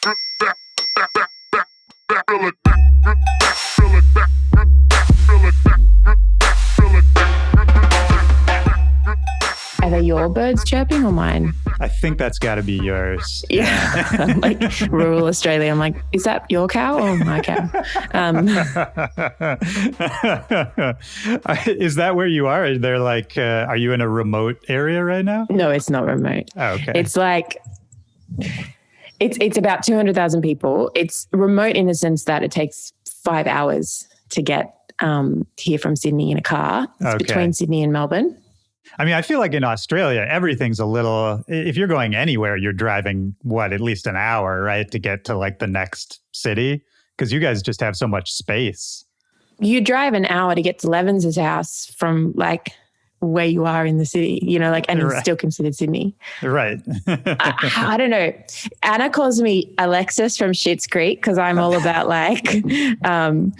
Are they your birds chirping or mine? I think that's got to be yours. Yeah. Like rural Australia. I'm like, is that your cow or my cow? Is that where you are? Are there like, are you in a remote area right now? No, it's not remote. Oh, okay. It's like, it's about 200,000 people. It's remote in the sense that it takes 5 hours to get here from Sydney in a car. It's between Sydney and Melbourne. I mean, I feel like in Australia, everything's a little, if you're going anywhere, you're driving, at least an hour, right? To get to like the next city? Because you guys just have so much space. You drive an hour to get to Levens's house from like where you are in the city, you know, like, and it's still considered Sydney. Right. I don't know. Anna calls me Alexis from Schitt's Creek because I'm all about like, I'm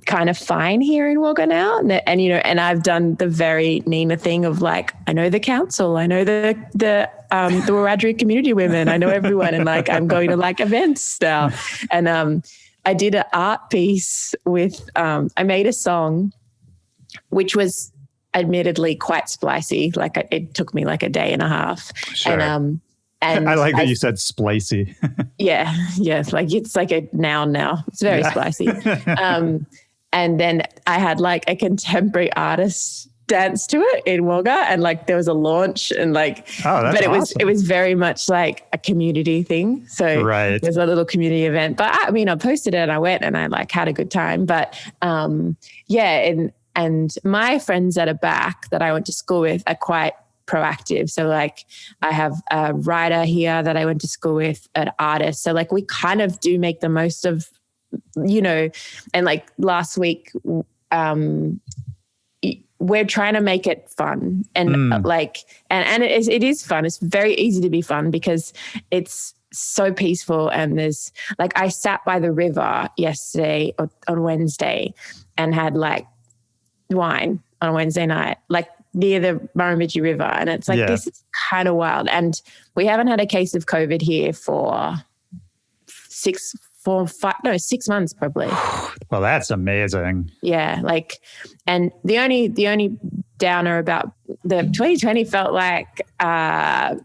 kind of fine here in Wagga now. And, you know, and I've done the very Nina thing of like, I know the council, I know the Wiradjuri community women, I know everyone. And like, I'm going to like events now. And I did an art piece with, I made a song, which was admittedly quite splicey. Like it took me like a day and a half. Sure. And I like that you said splicey. yeah. Like it's like a noun now. It's very splicey. And then I had like a contemporary artist dance to it in Wagga, and like there was a launch and like, but it was very much like a community thing. So there's a little community event, but I mean, I posted it and I went and I like had a good time, but and my friends that are back that I went to school with are quite proactive. So like I have a writer here that I went to school with, an artist. So like we kind of do make the most of, you know, and like last week, we're trying to make it fun and like, and it is fun. It's very easy to be fun because it's so peaceful. And there's like, I sat by the river yesterday or on Wednesday and had like wine on a Wednesday night, like near the Murrumbidgee River. And it's like, this is kind of wild. And we haven't had a case of COVID here for 6 months probably. Well, that's amazing. Yeah. Like, and the only downer about the 2020 felt like, the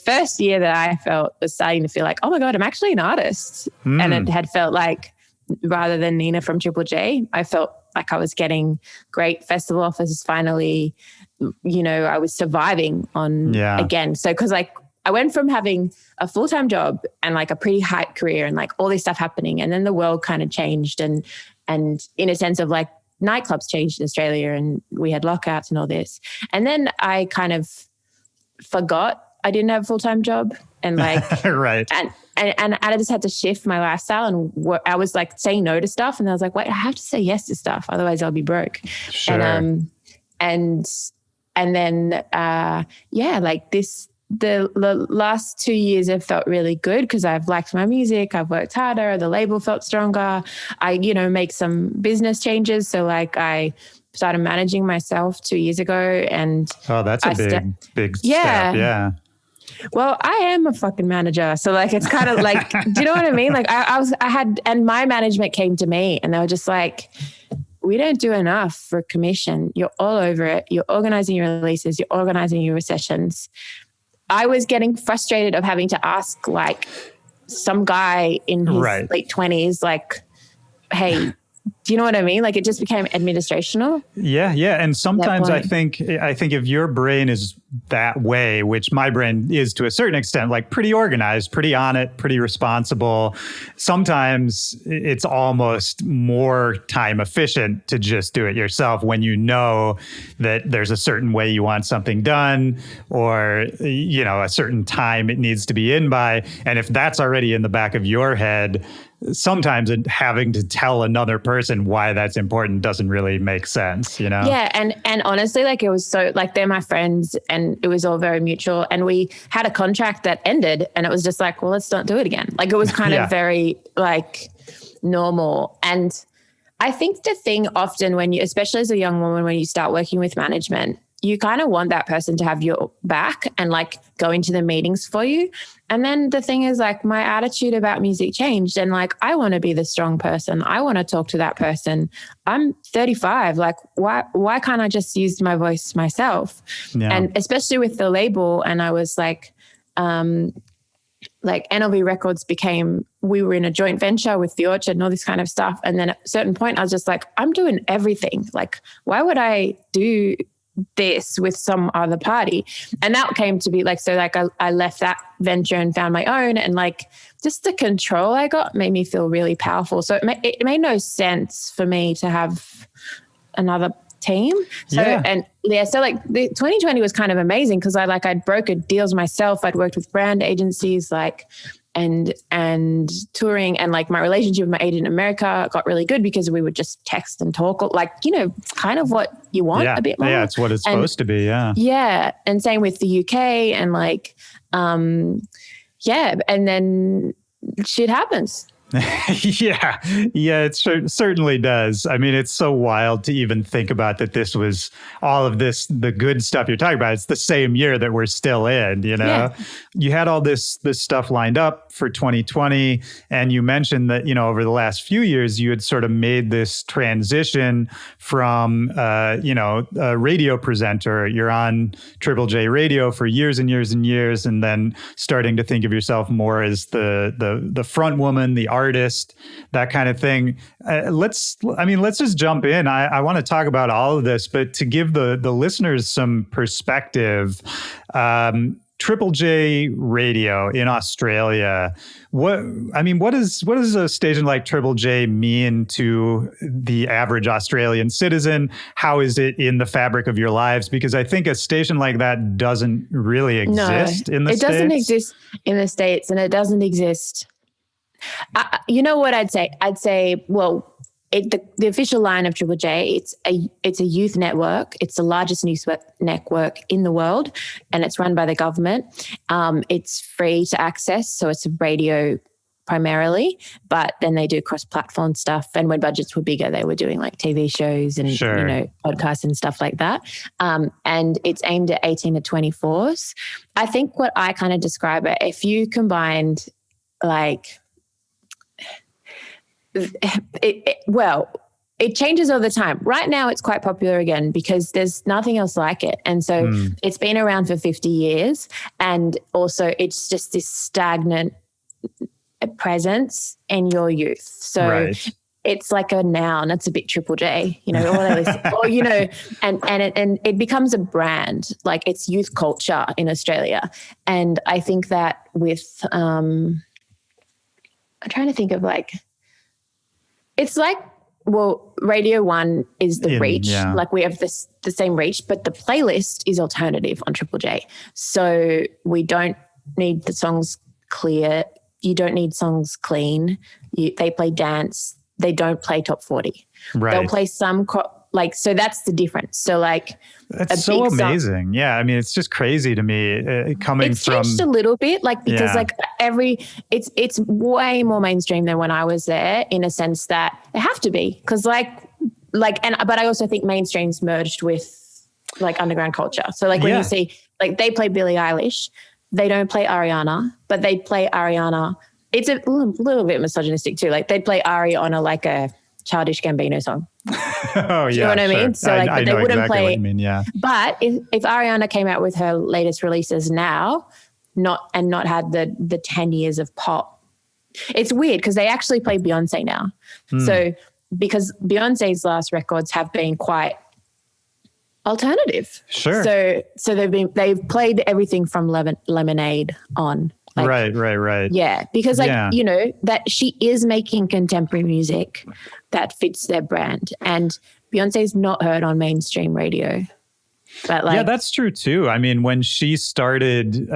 first year that I was starting to feel like, oh my God, I'm actually an artist. And it had felt like, rather than Nina from Triple J, I felt like I was getting great festival offers finally, you know, I was surviving on again. So, cause like I went from having a full-time job and like a pretty hype career and like all this stuff happening. And then the world kind of changed and in a sense of like nightclubs changed in Australia and we had lockouts and all this. And then I kind of forgot I didn't have a full-time job and like, And I just had to shift my lifestyle and I was like saying no to stuff. And I was like, wait, I have to say yes to stuff. Otherwise I'll be broke. Sure. And then, like the last 2 years have felt really good because I've liked my music. I've worked harder. The label felt stronger. I, you know, make some business changes. So like I started managing myself 2 years ago and that's a big step. Yeah. Well, I am a fucking manager. So like, it's kind of like, do you know what I mean? Like and my management came to me and they were just like, we don't do enough for commission. You're all over it. You're organizing your releases. You're organizing your sessions. I was getting frustrated of having to ask like some guy in his late 20s, like, hey, do you know what I mean? Like it just became administrational. Yeah. And sometimes I think if your brain is that way, which my brain is to a certain extent, like pretty organized, pretty on it, pretty responsible, sometimes it's almost more time efficient to just do it yourself when you know that there's a certain way you want something done or, you know, a certain time it needs to be in by. And if that's already in the back of your head, sometimes having to tell another person why that's important doesn't really make sense, you know? Yeah. And honestly, like it was so like they're my friends and it was all very mutual. And we had a contract that ended and it was just like, well, let's not do it again. Like it was kind of very like normal. And I think the thing often when you, especially as a young woman, when you start working with management, you kind of want that person to have your back and like go into the meetings for you. And then the thing is, like, my attitude about music changed, and like, I want to be the strong person. I want to talk to that person. I'm 35. Like, why can't I just use my voice myself? Yeah. And especially with the label. And I was like NLV Records we were in a joint venture with The Orchard and all this kind of stuff. And then at a certain point I was just like, I'm doing everything. Like, why would I do this with some other party? And that came to be like, so like I left that venture and found my own, and like just the control I got made me feel really powerful. So it made no sense for me to have another team. So so like the 2020 was kind of amazing because I'd brokered deals myself. I'd worked with brand agencies like and touring, and like my relationship with my agent in America got really good because we would just text and talk, like, you know, kind of what you want a bit more. Yeah, it's what it's supposed to be. Yeah. Yeah. And same with the UK, and like and then shit happens. Yeah, it certainly does. I mean, it's so wild to even think about that this was all of this, the good stuff you're talking about. It's the same year that we're still in, you know? Yeah. You had all this stuff lined up for 2020, and you mentioned that, you know, over the last few years, you had sort of made this transition from, a radio presenter. You're on Triple J Radio for years and years and years, and then starting to think of yourself more as the front woman, the artist, that kind of thing. Let's just jump in. I want to talk about all of this, but to give the listeners some perspective, Triple J Radio in Australia, what does a station like Triple J mean to the average Australian citizen? How is it in the fabric of your lives? Because I think a station like that doesn't really exist in the States. It doesn't exist in the States, and it doesn't exist. You know what I'd say? I'd say, well, the official line of Triple J, it's a youth network. It's the largest news network in the world, and it's run by the government. It's free to access, so it's radio primarily, but then they do cross-platform stuff. And when budgets were bigger, they were doing like TV shows and podcasts and stuff like that. And it's aimed at 18 to 24s. I think what I kind of describe it, if you combined like it changes all the time. Right now it's quite popular again because there's nothing else like it. And so it's been around for 50 years. And also it's just this stagnant presence in your youth. So it's like a noun. It's a bit Triple J, you know, or, you know, and it becomes a brand, like it's youth culture in Australia. And I think that with, I'm trying to think of like, it's like, well, Radio 1 is the reach. Yeah. Like we have the same reach, but the playlist is alternative on Triple J. So we don't need the songs clear. You don't need songs clean. They play dance. They don't play top 40. Right. They'll play some so that's the difference. So like that's so amazing. Song, yeah. I mean, it's just crazy to me coming it's from. It's changed a little bit, like, because like it's way more mainstream than when I was there, in a sense that it have to be, because but I also think mainstream's merged with like underground culture. So like when you see, like they play Billie Eilish, they don't play Ariana, but they play Ariana. It's a little bit misogynistic too. Like they'd play Ari on a Childish Gambino song. Oh, you know what I mean? So like, but they wouldn't exactly play. What you mean, yeah. But if Ariana came out with her latest releases now, not had the 10 years of pop, it's weird because they actually play Beyonce now. So because Beyonce's last records have been quite alternative. Sure. So they've played everything from Lemonade on. Like, right. Yeah, because you know, that she is making contemporary music that fits their brand, and Beyonce's not heard on mainstream radio. But that's true too. I mean, when she started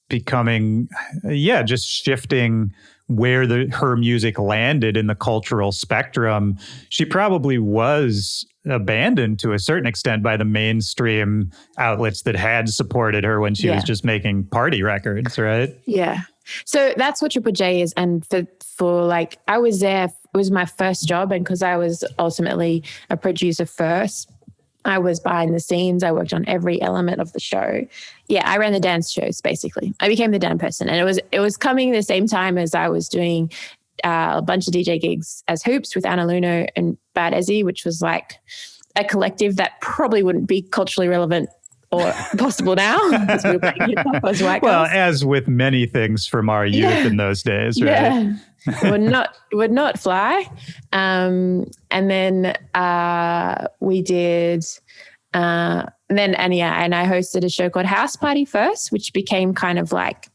becoming, just shifting where her music landed in the cultural spectrum, she probably was abandoned to a certain extent by the mainstream outlets that had supported her when she was just making party records, right? Yeah. So that's what Triple J is. And for like, I was there, it was my first job, and because I was ultimately a producer first, I was behind the scenes. I worked on every element of the show. Yeah, I ran the dance shows basically. I became the dance person, and it was coming the same time as I was doing a bunch of DJ gigs as Hoops with Anna Lunoe and Bad Ezzy, which was like a collective that probably wouldn't be culturally relevant or possible now. We were playing hip-hop as white girls. As with many things from our youth in those days, right? Yeah, would not fly. And then we did, and I hosted a show called House Party first, which became kind of like,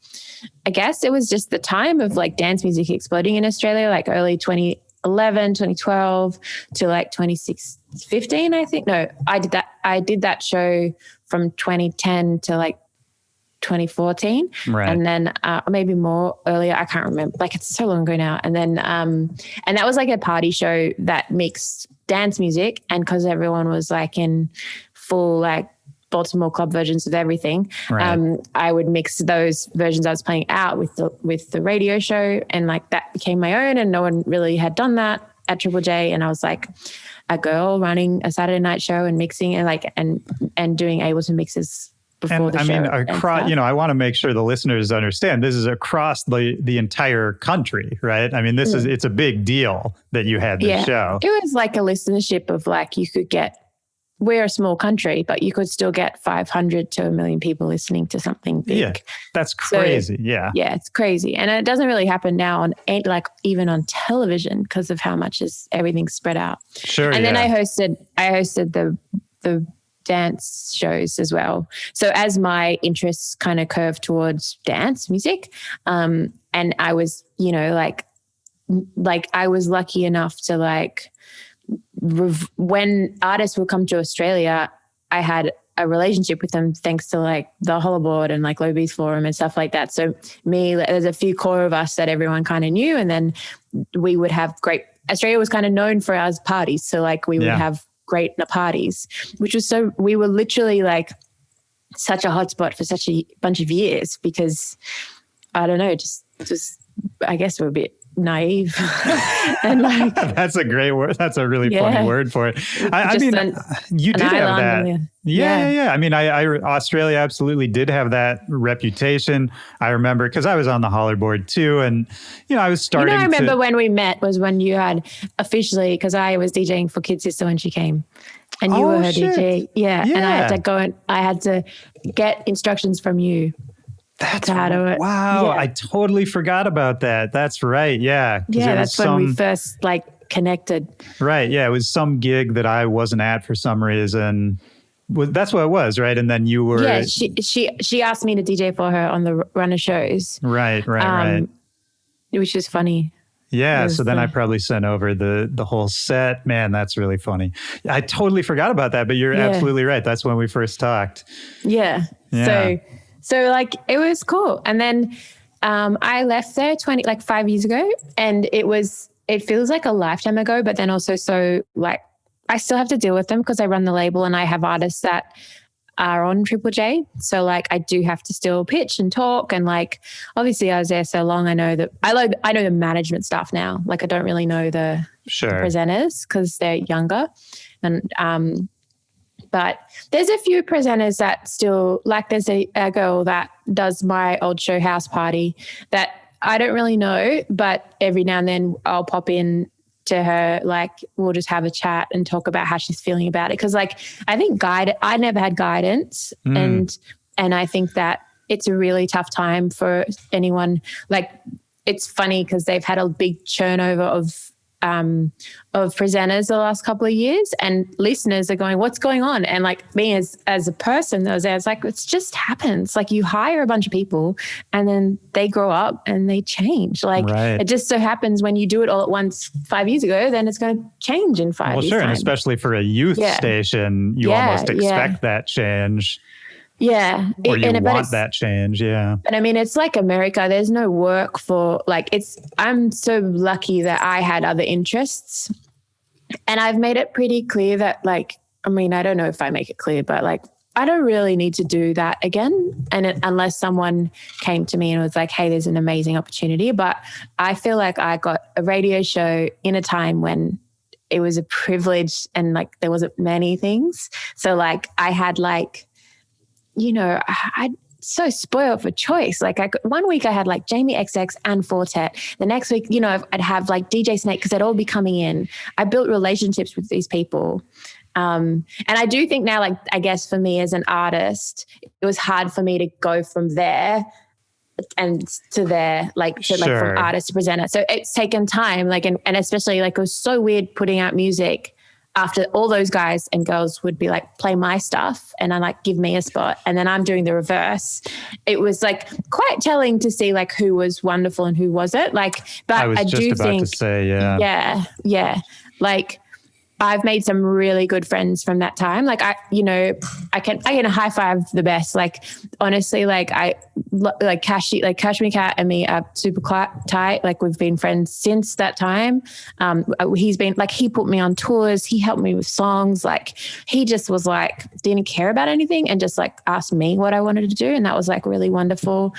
I guess it was just the time of like dance music exploding in Australia, like early 2011, 2012 to like 2015, I think. No, I did that show from 2010 to like 2014. Right. And then maybe more earlier, I can't remember. Like it's so long ago now. And then, and that was like a party show that mixed dance music. And because everyone was like in full like Baltimore club versions of everything, right. I would mix those versions I was playing out with the radio show, and like that became my own, and no one really had done that at Triple J. And I was like a girl running a Saturday night show and mixing and like and doing Ableton mixes before the show. I mean, I want to make sure the listeners understand this is across the entire country, right? I mean, it's a big deal that you had this show. It was like a listenership of like you could get. We're a small country, but you could still get 500 to 1 million people listening to something big. Yeah, that's crazy. So, yeah, it's crazy. And it doesn't really happen now on like even on television because of how much everything's spread out. Sure. And then I hosted the dance shows as well. So as my interests kind of curved towards dance music, and I was, like I was lucky enough to like, when artists would come to Australia, I had a relationship with them thanks to like the Hollowboard and like Low Beats Forum and stuff like that. So there's a few core of us that everyone kind of knew, and then we would have Australia was kind of known for our parties. So like we would have great parties, we were literally like such a hotspot for such a bunch of years because I don't know, just I guess we're a bit naive and like that's a great word. That's a really funny word for it. I mean, you did have that. Yeah. I mean, Australia absolutely did have that reputation. I remember because I was on the Hollowboard too, and I was starting. I remember when we met was when you had officially, because I was DJing for Kid Sister when she came, and you were her DJ. Yeah, and I had to go and I had to get instructions from you. That's wow. Yeah. I totally forgot about that. That's right. Yeah. Yeah. That's when we first like connected. Right. Yeah. It was some gig that I wasn't at for some reason. That's what it was. Right. And then you were. Yeah. She asked me to DJ for her on the run of shows. Right. Which is funny. Yeah. So then I probably sent over the whole set. Man, that's really funny. I totally forgot about that, but you're absolutely right. That's when we first talked. Yeah. So like it was cool. And then I left there 5 years ago, and it feels like a lifetime ago, but then also so like I still have to deal with them because I run the label and I have artists that are on Triple J. So like I do have to still pitch and talk, and like obviously I was there so long. I know the management staff now. Like I don't really know the presenters because they're younger, and but there's a few presenters that still, like there's a girl that does my old show House Party that I don't really know, but every now and then I'll pop in to her, like we'll just have a chat and talk about how she's feeling about it. Because like I think I never had guidance, and I think that it's a really tough time for anyone. Like it's funny because they've had a big turnover of presenters the last couple of years, and listeners are going, what's going on? And like me as a person that was there, it's like, it just happens. Like you hire a bunch of people and then they grow up and they change. Like it just so happens when you do it all at once 5 years ago, then it's going to change in 5 years. Well, sure. And especially for a youth station, you almost expect that change. Yeah. Or you want that change. Yeah. And I mean, it's like America. There's no work for I'm so lucky that I had other interests, and I've made it pretty clear that like, I mean, I don't know if I make it clear, but like, I don't really need to do that again. And unless someone came to me and was like, hey, there's an amazing opportunity. But I feel like I got a radio show in a time when it was a privilege, and like there wasn't many things. So like I had like, I so spoiled for choice. Like one week I had like Jamie XX and Fortet. The next week, I'd have like DJ Snake because they'd all be coming in. I built relationships with these people. And I do think now, like, I guess for me as an artist, it was hard for me to go from there and to there, like, to, like from artist to presenter. So it's taken time, like, and especially like it was so weird putting out music after all those guys and girls would be like, play my stuff and I like give me a spot. And then I'm doing the reverse. It was like quite telling to see like who was wonderful and who wasn't. Like, but I do think, to say, yeah. Like I've made some really good friends from that time. Like I can high five the best. Like honestly, like Cashmere Cat and me are super tight. Like we've been friends since that time. He's been like, he put me on tours. He helped me with songs. Like he just was like, didn't care about anything and just like asked me what I wanted to do. And that was like really wonderful.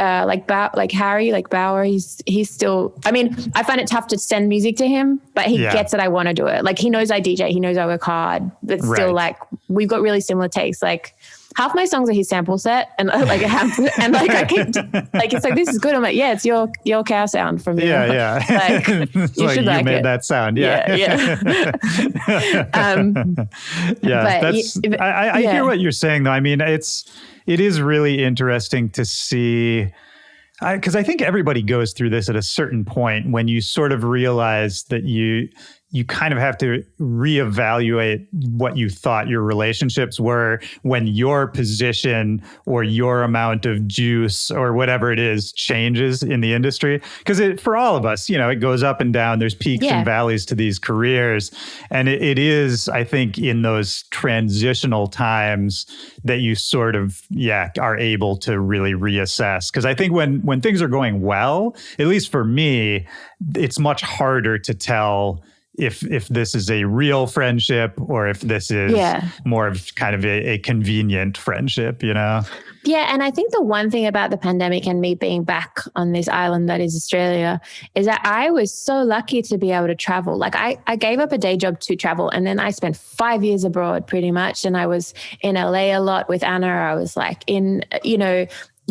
Like Harry, like Bauer, he's still, I mean, I find it tough to send music to him, but he gets that I want to do it. Like he knows I DJ, he knows I work hard, but still like we've got really similar tastes. Like half my songs are his sample set and like I keep like, it's like, this is good. I'm like, yeah, it's your cow sound from you. Yeah. Like you like should you made it. That sound. Yeah. I hear what you're saying though. I mean, it is really interesting to see, because I think everybody goes through this at a certain point when you sort of realize that you kind of have to reevaluate what you thought your relationships were when your position or your amount of juice or whatever it is changes in the industry. Because for all of us, it goes up and down. There's peaks and valleys to these careers. And it is, I think, in those transitional times that you sort of, are able to really reassess. Because I think when things are going well, at least for me, it's much harder to tell if this is a real friendship or if this is more of kind of a convenient friendship, Yeah, and I think the one thing about the pandemic and me being back on this island that is Australia is that I was so lucky to be able to travel. Like I gave up a day job to travel, and then I spent 5 years abroad pretty much, and I was in LA a lot with Anna. I was like in,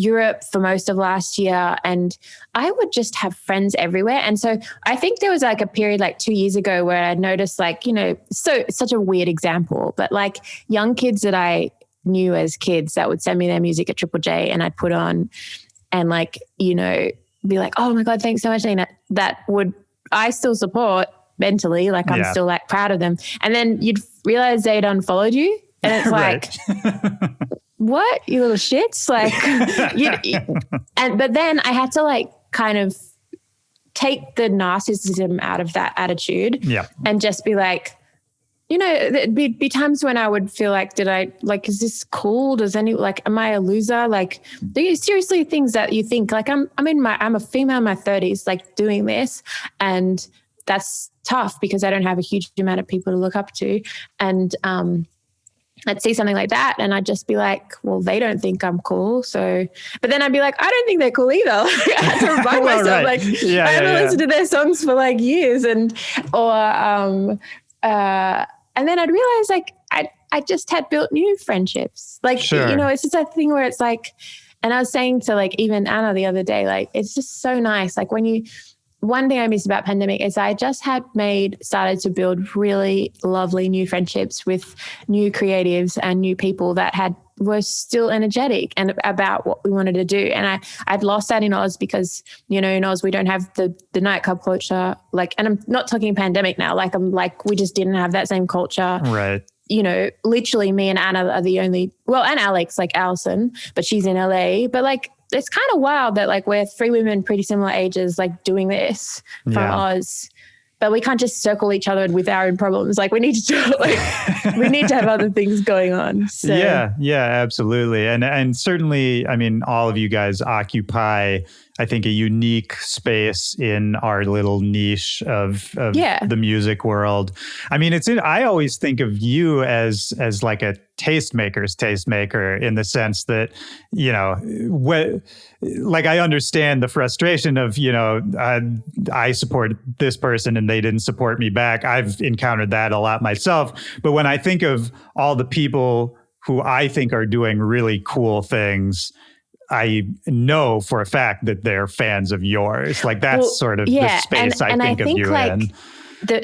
Europe for most of last year, and I would just have friends everywhere. And so I think there was like a period like 2 years ago where I noticed like, such a weird example, but like young kids that I knew as kids that would send me their music at Triple J and I'd put on and like, be like, oh my God, thanks so much, Nina. That would, I still support mentally. Like I'm still like proud of them. And then you'd realize they'd unfollowed you. And it's like, what, you little shits? Like, but then I had to like kind of take the narcissism out of that attitude and just be like, there'd be times when I would feel like, is this cool? Am I a loser? Like, do you seriously things that you think like I'm a female in my 30s, like doing this, and that's tough because I don't have a huge amount of people to look up to. And, I'd see something like that and I'd just be like, well, they don't think I'm cool. So, but then I'd be like, I don't think they're cool either. I had to remind myself, like, I haven't listened to their songs for like years. And then I'd realize like, I just had built new friendships. Like, it's just a thing where it's like, and I was saying to like, even Anna the other day, like, it's just so nice. Like one thing I miss about pandemic is I just started to build really lovely new friendships with new creatives and new people that were still energetic and about what we wanted to do. And I'd lost that in Oz because, in Oz, we don't have the nightclub culture. Like, and I'm not talking pandemic now. Like, I'm like, we just didn't have that same culture. Right. Literally me and Anna are the only, and Alex, like Allison, but she's in LA. But like, it's kind of wild that like we're three women pretty similar ages, like doing this from Oz, but we can't just circle each other with our own problems. Like we need to we need to have other things going on. So. Yeah, absolutely. And certainly, I mean, all of you guys occupy, I think, a unique space in our little niche of the music world. I mean, I always think of you as like a tastemaker's tastemaker in the sense that, you know, like I understand the frustration of, you know, I support this person and they didn't support me back. I've encountered that a lot myself. But when I think of all the people who I think are doing really cool things, I know for a fact that they're fans of yours. Like that's sort of the space I think of you in.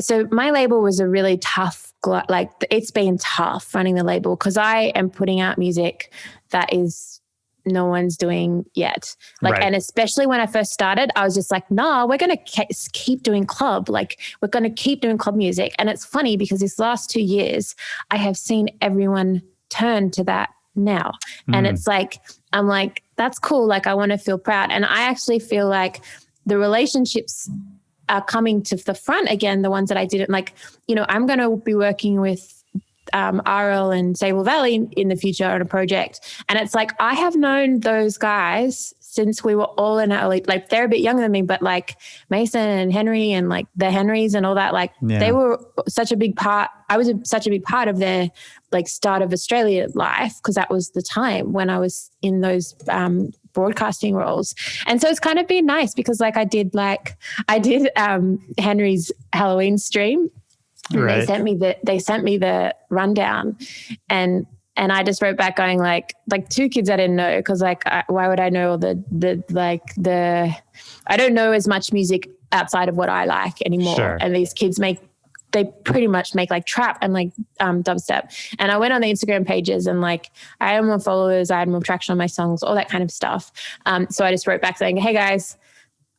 So my label was a really tough, like it's been tough running the label because I am putting out music that is no one's doing yet. Like, and especially when I first started, I was just like, nah, we're going to keep doing club. Like we're going to keep doing club music. And it's funny because this last 2 years, I have seen everyone turn to that now. And it's like, I'm like, that's cool. Like I want to feel proud. And I actually feel like the relationships are coming to the front again, the ones that I didn't like, you know, I'm going to be working with RL and Sable Valley in the future on a project. And it's like, I have known those guys since we were all in our, like they're a bit younger than me, but like Mason and Henry and like the Henrys and all that, like they were such a big part. I was such a big part of their like start of Australia life because that was the time when I was in those broadcasting roles. And so it's kind of been nice because like I did Henry's Halloween stream. And they sent me the rundown and I just wrote back going like 2 kids I didn't know because like why would I know all the I don't know as much music outside of what I like anymore. Sure. And these kids they pretty much make like trap and like dubstep. And I went on the Instagram pages and like I had more followers, I had more traction on my songs, all that kind of stuff. So I just wrote back saying, hey guys,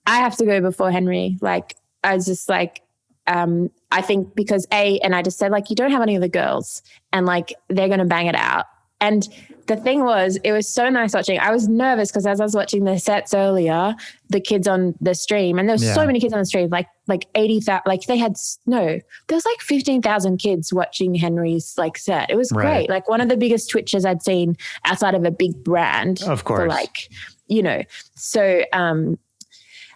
I have to go before Henry. Like I was just like, I think because and I just said like, you don't have any of the girls and like, they're going to bang it out. And the thing was, it was so nice watching. I was nervous because as I was watching the sets earlier, the kids on the stream, and there was so many kids on the stream, like 80,000, like there was like 15,000 kids watching Henry's like set. It was great. Like one of the biggest Twitches I'd seen outside of a big brand. Of course. For like, you know, so, and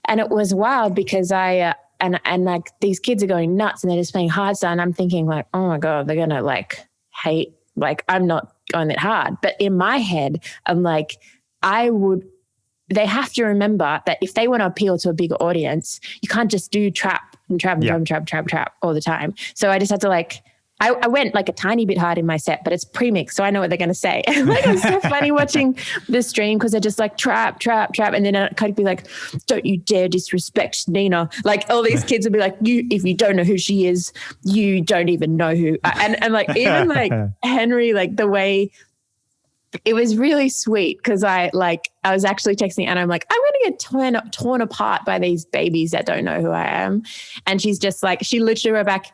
it was wild because and like these kids are going nuts and they're just playing hardstyle. And I'm thinking like, oh my God, they're going to like hate, like I'm not going that hard. But in my head, I'm like, they have to remember that if they want to appeal to a bigger audience, you can't just do trap and trap and trap and trap, trap, trap all the time. So I just had to like, I went like a tiny bit hard in my set, but it's pre-mixed, so I know what they're going to say. Like it's so funny watching the stream because they're just like trap, trap, trap, and then it could be like, "Don't you dare disrespect Nina!" Like all these kids would be like, if you don't know who she is, you don't even know who." And like even like Henry, like the way it was really sweet because I was actually texting Anna. I'm like, I'm going to get torn apart by these babies that don't know who I am, and she's just like, she literally wrote back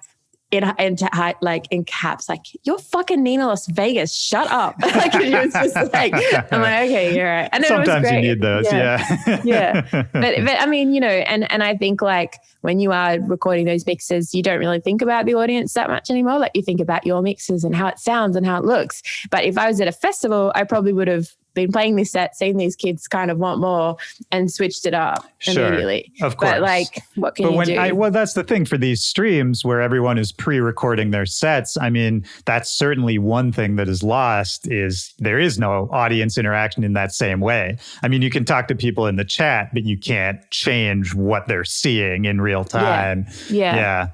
in caps, like, "You're fucking Nina Las Vegas. Shut up." Like she was just like, I'm like, okay, you're right. And sometimes you need those, yeah. But I mean, you know, and I think like when you are recording those mixes, you don't really think about the audience that much anymore. Like you think about your mixes and how it sounds and how it looks. But if I was at a festival, I probably would have been playing this set, seen these kids kind of want more and switched it up immediately. Of course. But like, what can you do? Well, that's the thing for these streams where everyone is pre-recording their sets. I mean, that's certainly one thing that is lost is there is no audience interaction in that same way. I mean, you can talk to people in the chat, but you can't change what they're seeing in real time. Yeah.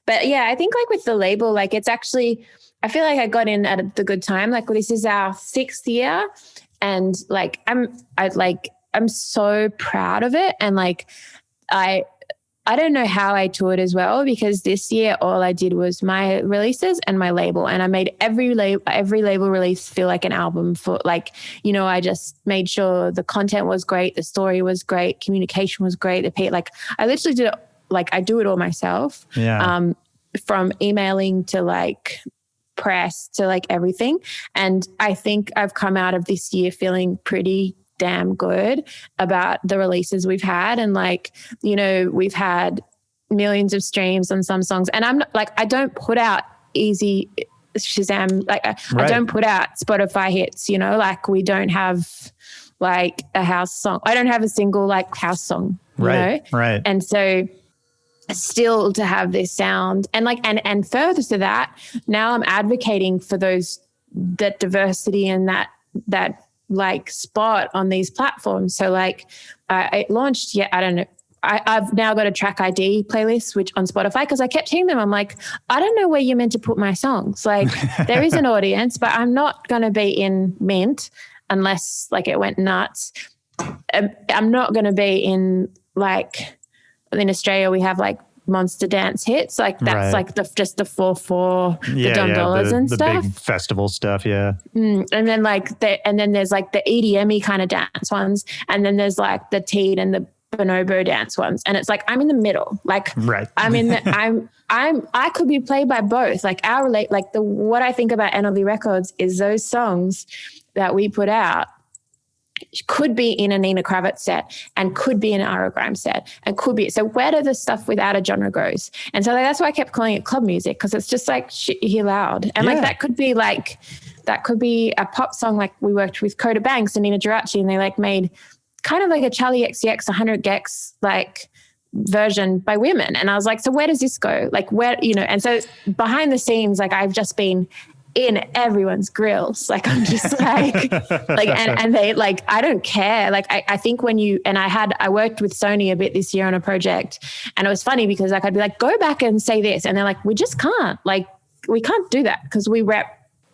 But yeah, I think like with the label, like it's actually, I feel like I got in at the good time. Like this is our 6th year. And like, I'm so proud of it. And like, I don't know how I toured as well because this year all I did was my releases and my label, and I made every label release feel like an album for like, you know, I just made sure the content was great, the story was great, communication was great. Like I literally did it, like I do it all myself. Yeah. From emailing to like press to like everything. And I think I've come out of this year feeling pretty damn good about the releases we've had. And like, you know, we've had millions of streams on some songs, and I'm not, like, I don't put out easy Shazam, like I don't put out Spotify hits, you know, like we don't have like a house song. I don't have a single like house song, you know? Right. And so still to have this sound and like, and further to that, now I'm advocating for those that diversity and that like spot on these platforms. So like it launched, I don't know. I've now got a TrackID playlist, which on Spotify, because I kept hearing them. I'm like, I don't know where you're meant to put my songs. Like there is an audience, but I'm not going to be in Mint unless like it went nuts. I'm not going to be in like, in Australia, we have like monster dance hits. Like that's like just the 4/4, the Dom Dollars and the stuff. big festival stuff. Yeah. And then like then there's like the EDM-y kind of dance ones. And then there's like the Teed and the bonobo dance ones, and it's like I'm in the middle. Like I'm in the I could be played by both. Like what I think about NLV Records is those songs that we put out could be in a Nina Kravitz set and could be in an Ira Grime set and could be. So where do the stuff without a genre goes? And so like, that's why I kept calling it club music, because it's just like shit you hear loud. And like that could be a pop song. Like we worked with Coda Banks and Nina Geraci, and they like made kind of like a Charlie XCX 100 Gex like version by women. And I was like, so where does this go? Like where, and so behind the scenes, like I've just been in everyone's grills. Like I'm just like, and they like, I don't care. Like I think I worked with Sony a bit this year on a project, and it was funny because like, I'd be like, go back and say this. And they're like, we just can't, like, we can't do that because we rep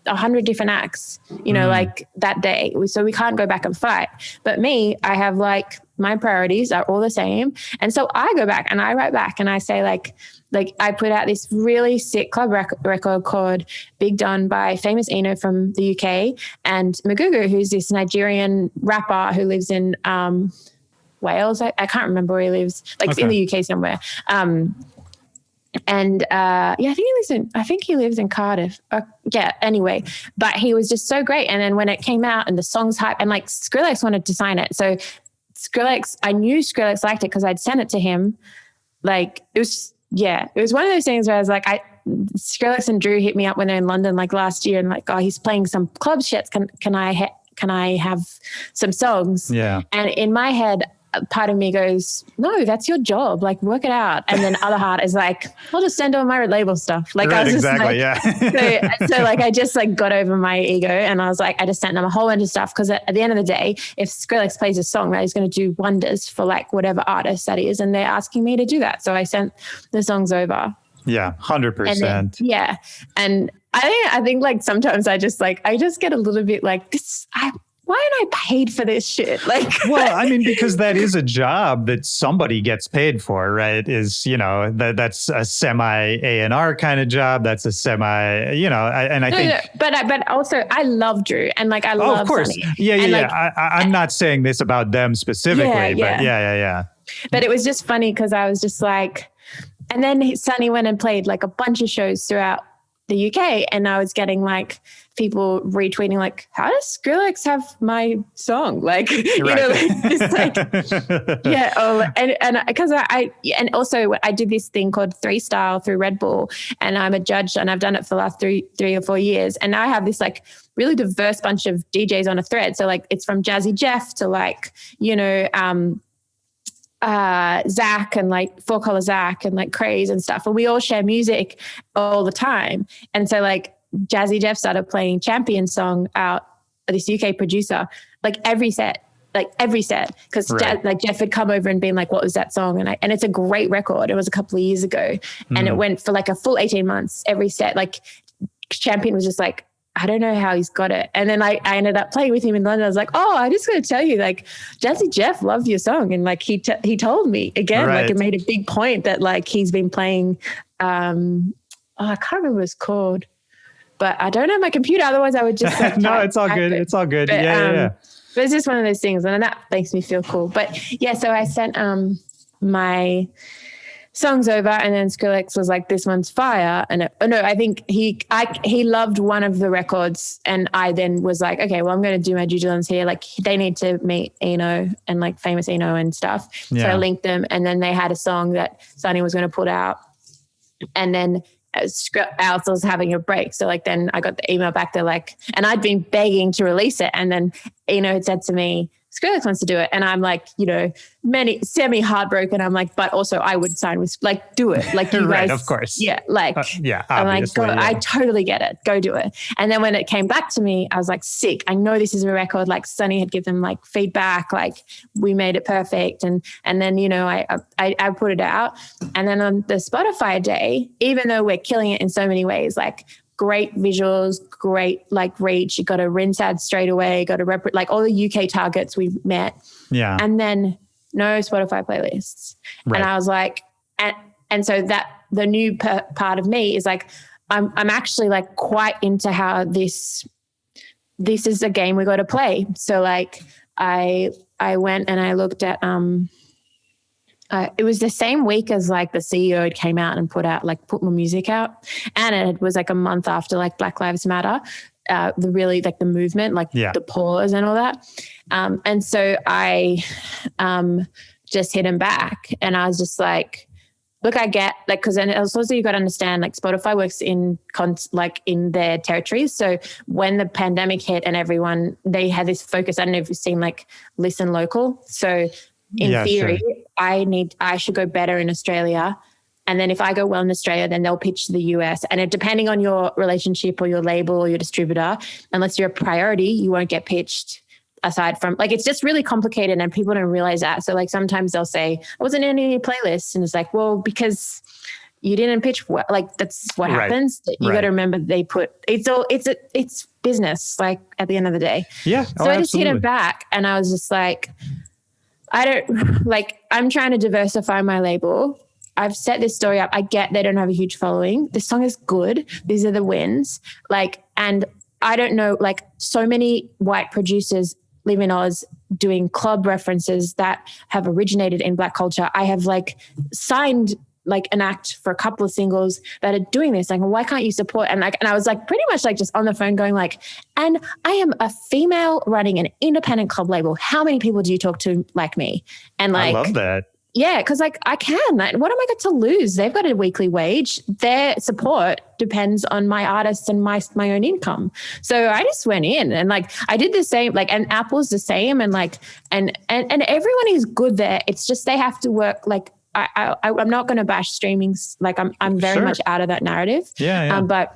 100 different acts, like that day. So we can't go back and fight. But me, I have like, my priorities are all the same. And so I go back and I write back and I say like I put out this really sick club record called Big Don by Famous Eno from the UK, and Magugu, who's this Nigerian rapper who lives in Wales. I can't remember where he lives, like in the UK somewhere. I think he lives in Cardiff. Anyway, but he was just so great. And then when it came out and the song's hype, and like Skrillex wanted to sign it. So I knew Skrillex liked it because I'd sent it to him. Like it was one of those things where I was like, Skrillex and Drew hit me up when they're in London like last year, and like, oh, he's playing some club shits. Can I have some songs? Yeah. And in my head, part of me goes, no, that's your job. Like work it out. And then other heart is like, I'll just send all my label stuff. Like I was just so like, I just like got over my ego, and I was like, I just sent them a whole bunch of stuff. Cause at the end of the day, if Skrillex plays a song, that is going to do wonders for like whatever artist that is. And they're asking me to do that. So I sent the songs over. Yeah. 100%. Yeah. And I think like sometimes I just get a little bit like this. Why am I paid for this shit? Like, well, I mean, because that is a job that somebody gets paid for, right? That's a semi A&R kind of job. That's a semi, and I think. But also, I love Drew, and like I love. Of course, Sonny. Yeah. I'm not saying this about them specifically, but yeah. But it was just funny because I was just like, and then Sonny went and played like a bunch of shows throughout the UK, and I was getting like people retweeting like, how does Skrillex have my song? Like, it's like, and because and also I did this thing called 3Style through Red Bull, and I'm a judge, and I've done it for the last three or 4 years, and now I have this like really diverse bunch of DJs on a thread. So like it's from Jazzy Jeff to like, Zach and like Four Color Zach and like Craze and stuff, and we all share music all the time. And so like Jazzy Jeff started playing Champion song out, this UK producer, like every set because Jeff had come over and been like, what was that song? And it's a great record. It was a couple of years ago, and it went for like a full 18 months every set. Like Champion was just like, I don't know how he's got it. And then I ended up playing with him in London. I was like, oh, I just got to tell you, like, Jazzy Jeff loved your song. And like, he told me again, like it made a big point that like he's been playing, I can't remember what it's called, but I don't have my computer. Otherwise I would just like, no, it's all good. It's all good. But, yeah. But it's just one of those things. And that makes me feel cool. But yeah, so I sent my songs over, and then Skrillex was like, this one's fire. And I think he loved one of the records, and I then was like, okay, well, I'm going to do my due diligence here. Like they need to meet Eno and like Famous Eno and stuff. Yeah. So I linked them, and then they had a song that Sonny was going to put out, and then Alice was having a break. So like then I got the email back, they're like, and I'd been begging to release it, and then Eno had said to me, Skrillex wants to do it. And I'm like, semi heartbroken. I'm like, but also I would sign with, like, do it. Like, you right, guys. Of course. Yeah. Like, I'm like, go, I totally get it. Go do it. And then when it came back to me, I was like, sick. I know this is a record. Like, Sonny had given like feedback, like we made it perfect. And then, I put it out. And then on the Spotify day, even though we're killing it in so many ways, like, great visuals, great like reach. You got a rinse ad straight away, got a like all the UK targets we met. Yeah. And then no Spotify playlists. Right. And I was like, and so that the new part of me is like, I'm actually like quite into how this is a game we got to play. So like I went and I looked at, it was the same week as like the CEO came out and put more music out. And it was like a month after like Black Lives Matter, the movement, like the pause and all that. And so I just hit him back and I was just like, look, I get like, cause then also you got to understand like Spotify works in their territories. So when the pandemic hit and they had this focus, I don't know if you've seen like Listen Local. So in theory, sure. I should go better in Australia. And then if I go well in Australia, then they'll pitch to the US. And depending on your relationship or your label or your distributor, unless you're a priority, you won't get pitched aside from like, it's just really complicated and people don't realize that. So like sometimes they'll say, I wasn't in any playlists. And it's like, well, because you didn't pitch well. Like that's what happens. You got to remember it's business, like at the end of the day. Yeah. So I just hit it back and I was just like, I'm trying to diversify my label. I've set this story up. I get they don't have a huge following. This song is good. These are the wins. Like, and I don't know, like so many white producers live in Oz doing club references that have originated in Black culture. I have like signed like an act for a couple of singles that are doing this. Like, well, why can't you support? And I was like pretty much like just on the phone going like, and I am a female running an independent club label. How many people do you talk to like me? And like, I love that. Yeah, because like I can. Like, what am I going to lose? They've got a weekly wage. Their support depends on my artists and my own income. So I just went in and like I did the same. Like, and Apple's the same, and like and everyone is good there. It's just they have to work. Like I'm not going to bash streaming. Like I'm very much out of that narrative. Yeah. But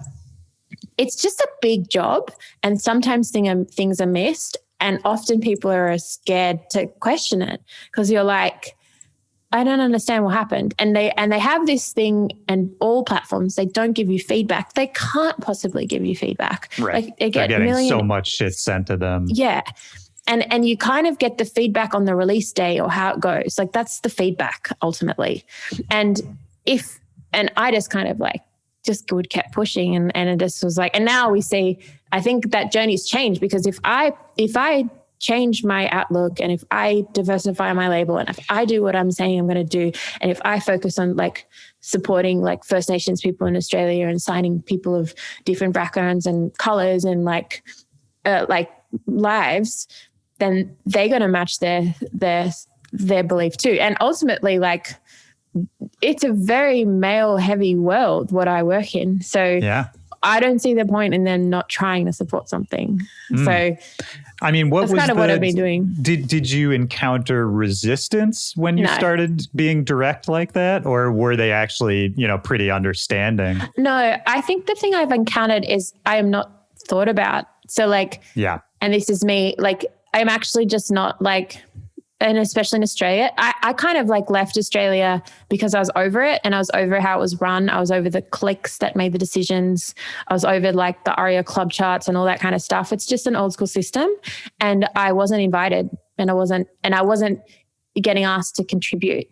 it's just a big job, and sometimes things are missed, and often people are scared to question it because you're like, I don't understand what happened. And they have this thing, and all platforms, they don't give you feedback. They can't possibly give you feedback. Right. Like they They're getting so much shit sent to them. Yeah. And you kind of get the feedback on the release day or how it goes. Like that's the feedback ultimately. And I just kind of like would kept pushing and it just was like, and now we see, I think that journey's changed because if I change my outlook and if I diversify my label and if I do what I'm saying I'm going to do, and if I focus on like supporting like First Nations people in Australia and signing people of different backgrounds and colors and like lives, then they're going to match their belief too. And ultimately, like it's a very male heavy world what I work in. So yeah. I don't see the point in them not trying to support something. So I mean, that's kind of what I've been doing. Did you encounter resistance when you started being direct like that? Or were they actually, pretty understanding? No, I think the thing I've encountered is I am not thought about. So like, yeah. And this is me, like, I'm actually just not like, and especially in Australia, I kind of like left Australia because I was over it and I was over how it was run. I was over the cliques that made the decisions. I was over like the ARIA club charts and all that kind of stuff. It's just an old school system. And I wasn't invited and I wasn't getting asked to contribute.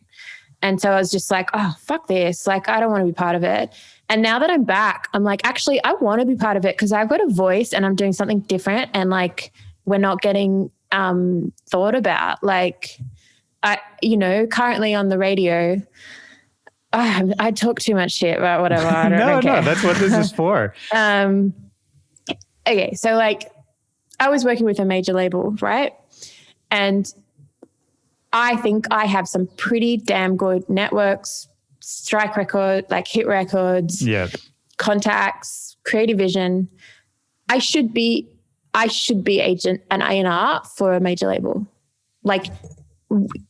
And so I was just like, oh, fuck this. Like, I don't want to be part of it. And now that I'm back, I'm like, actually, I want to be part of it because I've got a voice and I'm doing something different. And like, we're not getting thought about. Like, currently on the radio, I talk too much shit about whatever. I don't No, that's what this is for. Okay, so like, I was working with a major label, right? And I think I have some pretty damn good networks, Strike Record, like Hit Records, contacts, Creative Vision. I should be agent and A&R for a major label. like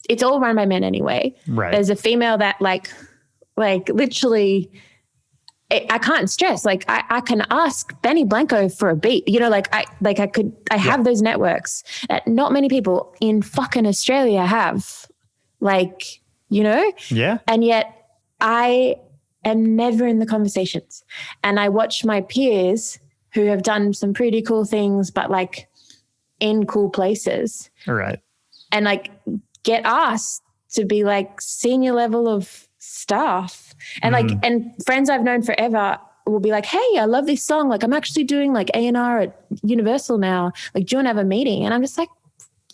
it's all run by men anyway. Right. There's a female that like literally, I can't stress. Like I can ask Benny Blanco for a beat. You know, I have those networks that not many people in fucking Australia have. Like, you know? Yeah. And yet I am never in the conversations. And I watch my peers who have done some pretty cool things, but like in cool places. Right. And like get asked to be like senior level of staff. And like, and friends I've known forever will be like, hey, I love this song. Like I'm actually doing like A&R at Universal now. Like, do you want to have a meeting? And I'm just like,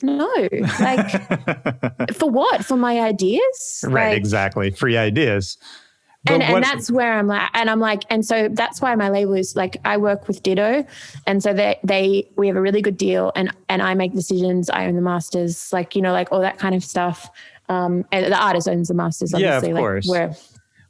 no, like for what? For my ideas? Right. Like, exactly. Free ideas. And that's where I'm like, and so that's why my label is like, I work with Ditto. And so we have a really good deal and I make decisions. I own the masters, like, you know, like all that kind of stuff. And the artist owns the masters, obviously. Yeah, of course.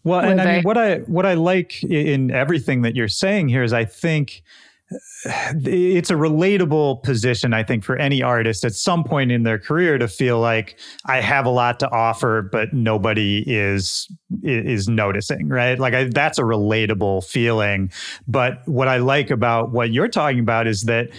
Well, and I mean, what I like in everything that you're saying here is I think it's a relatable position, I think, for any artist at some point in their career to feel like I have a lot to offer, but nobody is noticing, right? Like that's a relatable feeling. But what I like about what you're talking about is that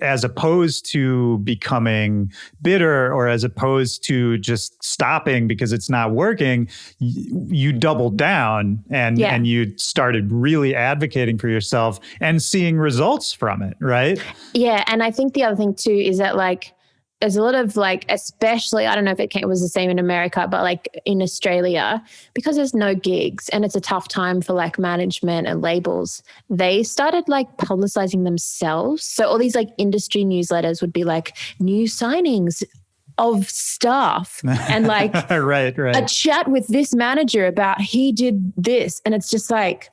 as opposed to becoming bitter or as opposed to just stopping because it's not working, you doubled down and you started really advocating for yourself and seeing results from it, right? Yeah. And I think the other thing too is that like, there's a lot of like, especially, I don't know if it was the same in America, but like in Australia, because there's no gigs and it's a tough time for like management and labels, they started like publicizing themselves. So all these like industry newsletters would be like new signings of staff and like right. a chat with this manager about he did this. And it's just like,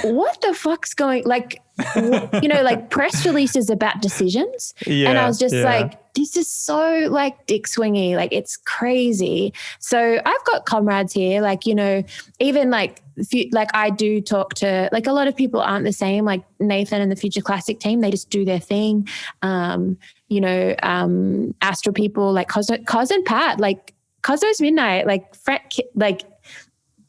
what the fuck's going, like, you know, like press releases about decisions. And I was just like, this is so like dick swingy, like it's crazy. So I've got comrades here, like, you know, even like, like I do talk to, like a lot of people aren't the same, like Nathan and the Future Classic team, they just do their thing. You know, Astro people like Cos and Pat, like Cosmo's Midnight, like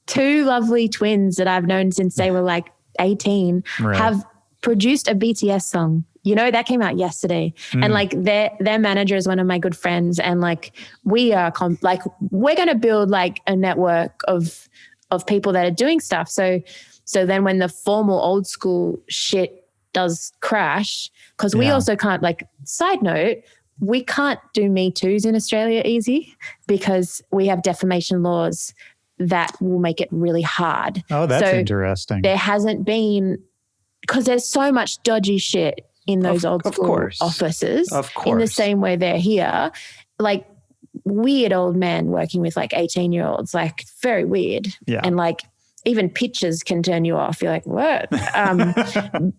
two lovely twins that I've known since they were like 18 have produced a BTS song. You know, that came out yesterday. And like their manager is one of my good friends. And like we are we're going to build like a network of people that are doing stuff. So then when the formal old school shit does crash, because we also can't, like, side note, we can't do Me Too's in Australia easy because we have defamation laws that will make it really hard. Oh, that's interesting. There hasn't been, because there's so much dodgy shit in those old school offices. Of course. In the same way they're here, like weird old men working with like 18-year-olds, like very weird. Yeah. And like even pictures can turn you off. You're like, what?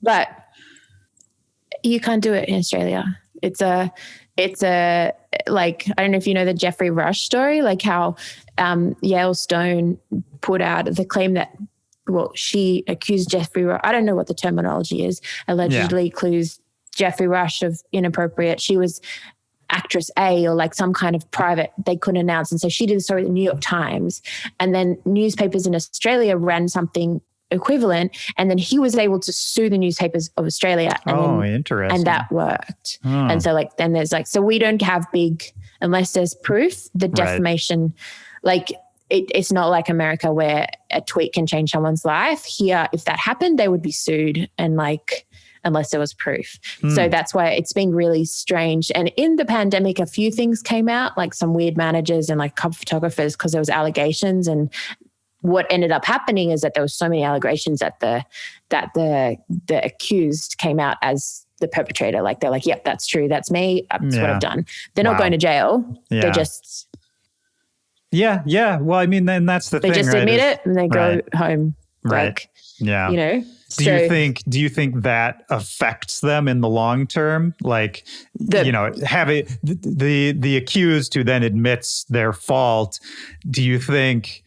But you can't do it in Australia. It's a like, I don't know if you know the Jeffrey Rush story, like how Yale Stone put out the claim that, well, she accused Jeffrey Rush, I don't know what the terminology is, allegedly accused Jeffrey Rush of inappropriate. She was actress A or like some kind of private, they couldn't announce. And so she did a story in the New York Times, and then newspapers in Australia ran something equivalent, and then he was able to sue the newspapers of Australia. And interesting. And that worked. And so like, then there's like, so we don't have big, unless there's proof, the defamation, like it's not like America where a tweet can change someone's life. Here, if that happened, they would be sued, and like, unless there was proof. So that's why it's been really strange. And in the pandemic, a few things came out, like some weird managers and like cover photographers, because there was allegations. And what ended up happening is that there was so many allegations that the accused came out as the perpetrator. Like they're like, yep, that's true. That's me. That's what I've done. They're not going to jail. Yeah. They're just... Yeah. Well, I mean, then that's the thing, they just admit it and they go home. Right. Like, yeah. You know? Do you think that affects them in the long term? Like, having the accused who then admits their fault, do you think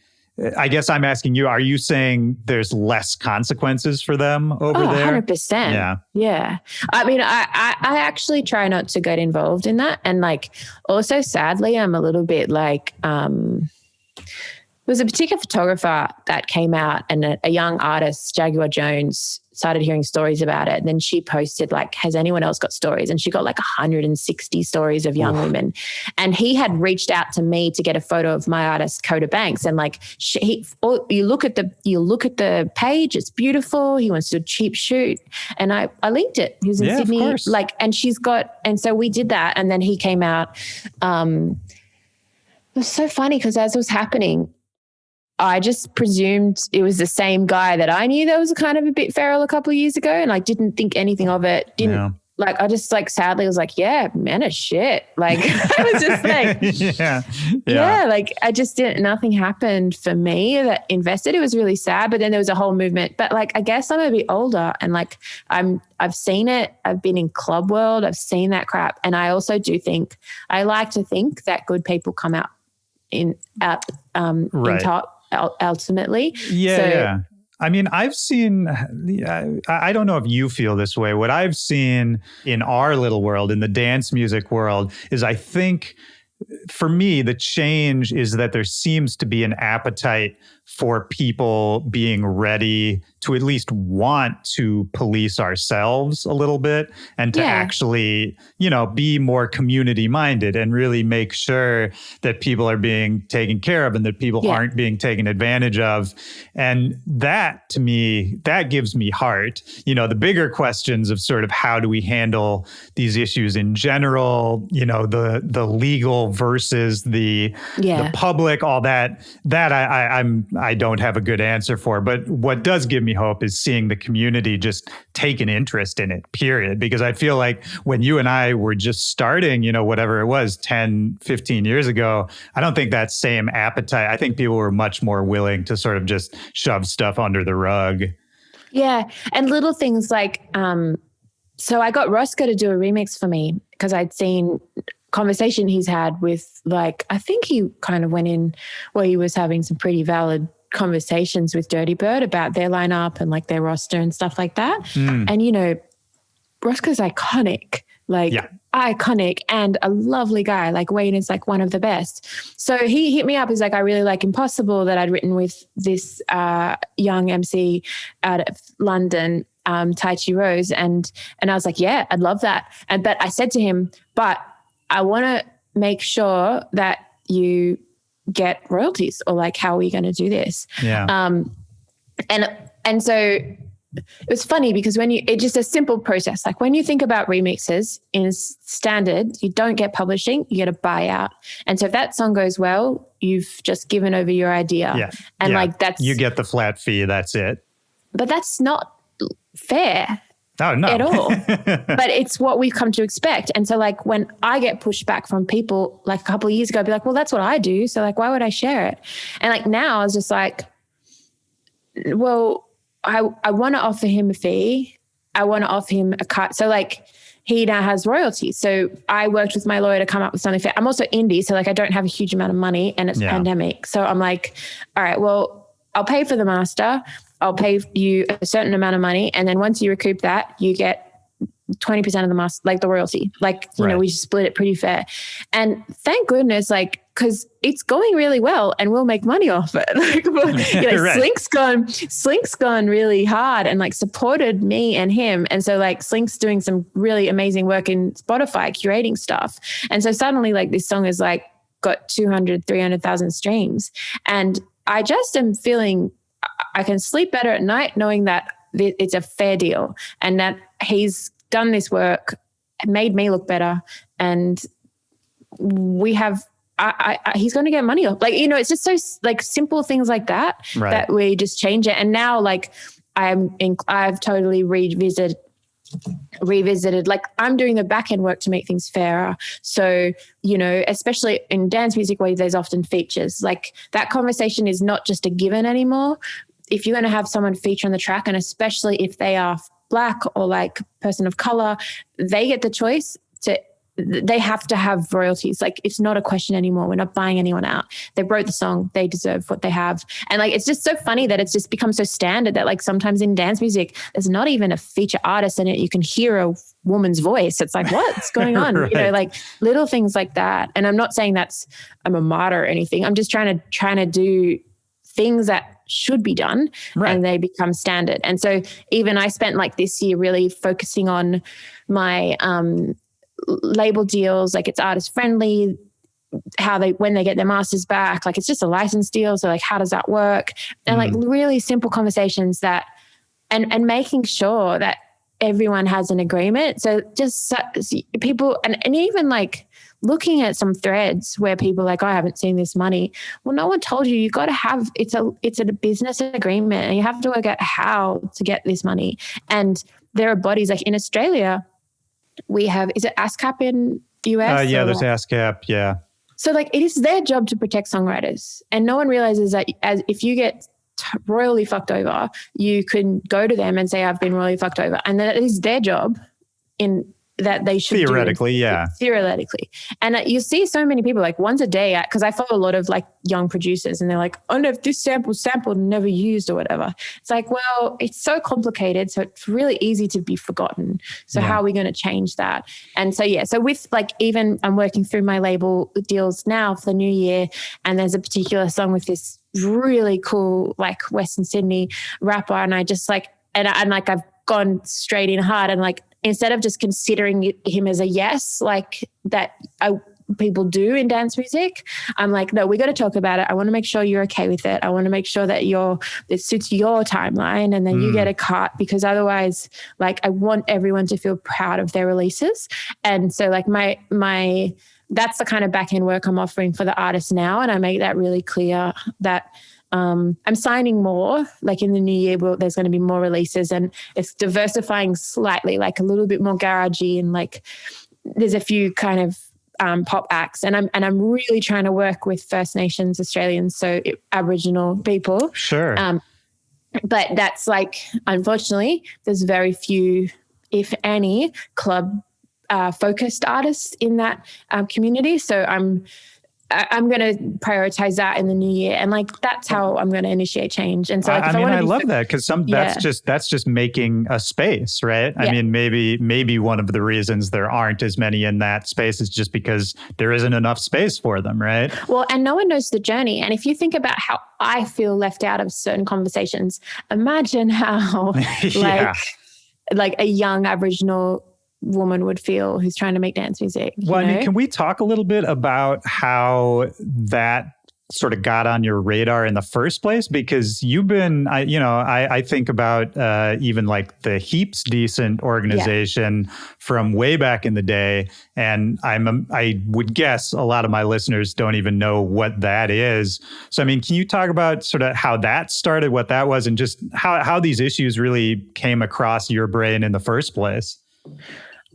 I guess I'm asking you, are you saying there's less consequences for them over there? 100%. Yeah. Yeah. I mean, I actually try not to get involved in that. And like, also sadly, I'm a little bit like, there was a particular photographer that came out, and a young artist, Jaguar Jones, started hearing stories about it. And then she posted like, has anyone else got stories? And she got like 160 stories of young women. And he had reached out to me to get a photo of my artist, Coda Banks. And like, you look at the page, it's beautiful. He wants to do a cheap shoot. And I linked it. He was in Sydney. Like, and so we did that. And then he came out. It was so funny because as it was happening, I just presumed it was the same guy that I knew that was kind of a bit feral a couple of years ago, and I didn't think anything of it. Like, I just like sadly was like, yeah, man of shit. Like, I was just like, yeah, like I just didn't, nothing happened for me that invested. It was really sad, but then there was a whole movement. But like, I guess I'm a bit older, and like I've seen it. I've been in club world. I've seen that crap. And I also do think, I like to think that good people come out in top ultimately. Yeah. I mean, I've seen, I don't know if you feel this way. What I've seen in our little world, in the dance music world, is I think for me, the change is that there seems to be an appetite for people being ready to at least want to police ourselves a little bit and to actually, be more community minded and really make sure that people are being taken care of and that people aren't being taken advantage of. And that, to me, that gives me heart. The bigger questions of sort of how do we handle these issues in general, the legal versus the public, all that I don't have a good answer for. But what does give me hope is seeing the community just take an interest in it, period. Because I feel like when you and I were just starting, whatever it was, 10, 15 years ago, I don't think that same appetite. I think people were much more willing to sort of just shove stuff under the rug. Yeah. And little things like, so I got Roscoe to do a remix for me because I'd seen conversation he's had with, like, I think he kind of went in where he was having some pretty valid conversations with Dirty Bird about their lineup and like their roster and stuff like that. And, Roscoe's iconic, iconic and a lovely guy. Like Wayne is like one of the best. So he hit me up. He's like, I really like Impossible that I'd written with this young MC out of London, Tai Chi Rose. And I was like, yeah, I'd love that. But I said to him, but I want to make sure that you get royalties, or like, how are we going to do this? Yeah. And so it was funny because it's just a simple process. Like when you think about remixes in standard, you don't get publishing, you get a buyout. And so if that song goes well, you've just given over your idea. Yeah. And like you get the flat fee, that's it. But that's not fair. Oh, no. At all. But it's what we've come to expect. And so like when I get pushback from people like a couple of years ago, I'd be like, well, that's what I do. So like, why would I share it? And like now I was just like, well, I want to offer him a fee. I want to offer him a cut. So like he now has royalties. So I worked with my lawyer to come up with something fair. I'm also indie. So like I don't have a huge amount of money and it's pandemic. So I'm like, all right, well, I'll pay for the master. I'll pay you a certain amount of money. And then once you recoup that, you get 20% of the master, like the royalty. Like, you know, we just split it pretty fair. And thank goodness, like, because it's going really well and we'll make money off it. Like, Slink's gone really hard and like supported me and him. And so like Slink's doing some really amazing work in Spotify, curating stuff. And so suddenly like this song is like got 200, 300,000 streams. And I just am feeling I can sleep better at night knowing that it's a fair deal and that he's done this work, made me look better, and we have he's going to get money off. Like, you know, it's just so like simple things like that that we just change it. And now like I've totally revisited, like I'm doing the back end work to make things fairer. So, you know, especially in dance music where there's often features, like that conversation is not just a given anymore. If you're going to have someone feature on the track, and especially if they are Black or like person of color, they get the choice to they have to have royalties. Like, it's not a question anymore. We're not buying anyone out. They wrote the song. They deserve what they have. And like, it's just so funny that it's just become so standard that like sometimes in dance music, there's not even a feature artist in it. You can hear a woman's voice. It's like, what's going on? Right. You know, like little things like that. And I'm not saying I'm a martyr or anything. I'm just trying to do things that should be done, right, and they become standard. And so even I spent like this year really focusing on my label deals, like it's artist friendly, when they get their masters back, like it's just a license deal. So like, how does that work? And like really simple conversations that, and making sure that everyone has an agreement. So just people, and even like looking at some threads where people are like, oh, I haven't seen this money. Well, no one told you. You got to have, it's a business agreement, and you have to work out how to get this money. And there are bodies like in Australia, we have, is it ASCAP in US? Yeah, there's ASCAP. Yeah. So like it is their job to protect songwriters, and no one realizes that if you get royally fucked over, you can go to them and say, I've been royally fucked over. And that is their job in that they should theoretically, theoretically. And you see so many people like once a day, because I follow a lot of like young producers, and they're like, oh no, if this sample's sampled and never used or whatever. It's like, well, it's so complicated, so it's really easy to be forgotten. So how are we going to change that? And so so with like, even I'm working through my label deals now for the new year, and there's a particular song with this really cool like Western Sydney rapper, and I just like, and like I've gone straight in hard, and like, instead of just considering him as a yes, like that people do in dance music, I'm like, no, we got to talk about it. I want to make sure you're okay with it. I want to make sure that it suits your timeline, and then you get a cut, because otherwise, like, I want everyone to feel proud of their releases. And so like my that's the kind of back end work I'm offering for the artists now. And I make that really clear that I'm signing more, like in the new year, there's going to be more releases, and it's diversifying slightly, like a little bit more garagey, and like there's a few kind of pop acts, and I'm really trying to work with First Nations Australians, so Aboriginal people. Sure. But that's like, unfortunately, there's very few, if any, club focused artists in that community. So I'm going to prioritize that in the new year. And like, that's how I'm going to initiate change. And so like, I love that, because that's just making a space, right? I mean, maybe one of the reasons there aren't as many in that space is just because there isn't enough space for them, right? Well, and no one knows the journey. And if you think about how I feel left out of certain conversations, imagine how like a young Aboriginal woman would feel who's trying to make dance music. Well, I mean, can we talk a little bit about how that sort of got on your radar in the first place? Because you've been, I think about even like the Heaps Decent organization from way back in the day. And I would guess a lot of my listeners don't even know what that is. So, I mean, can you talk about sort of how that started, what that was, and just how these issues really came across your brain in the first place?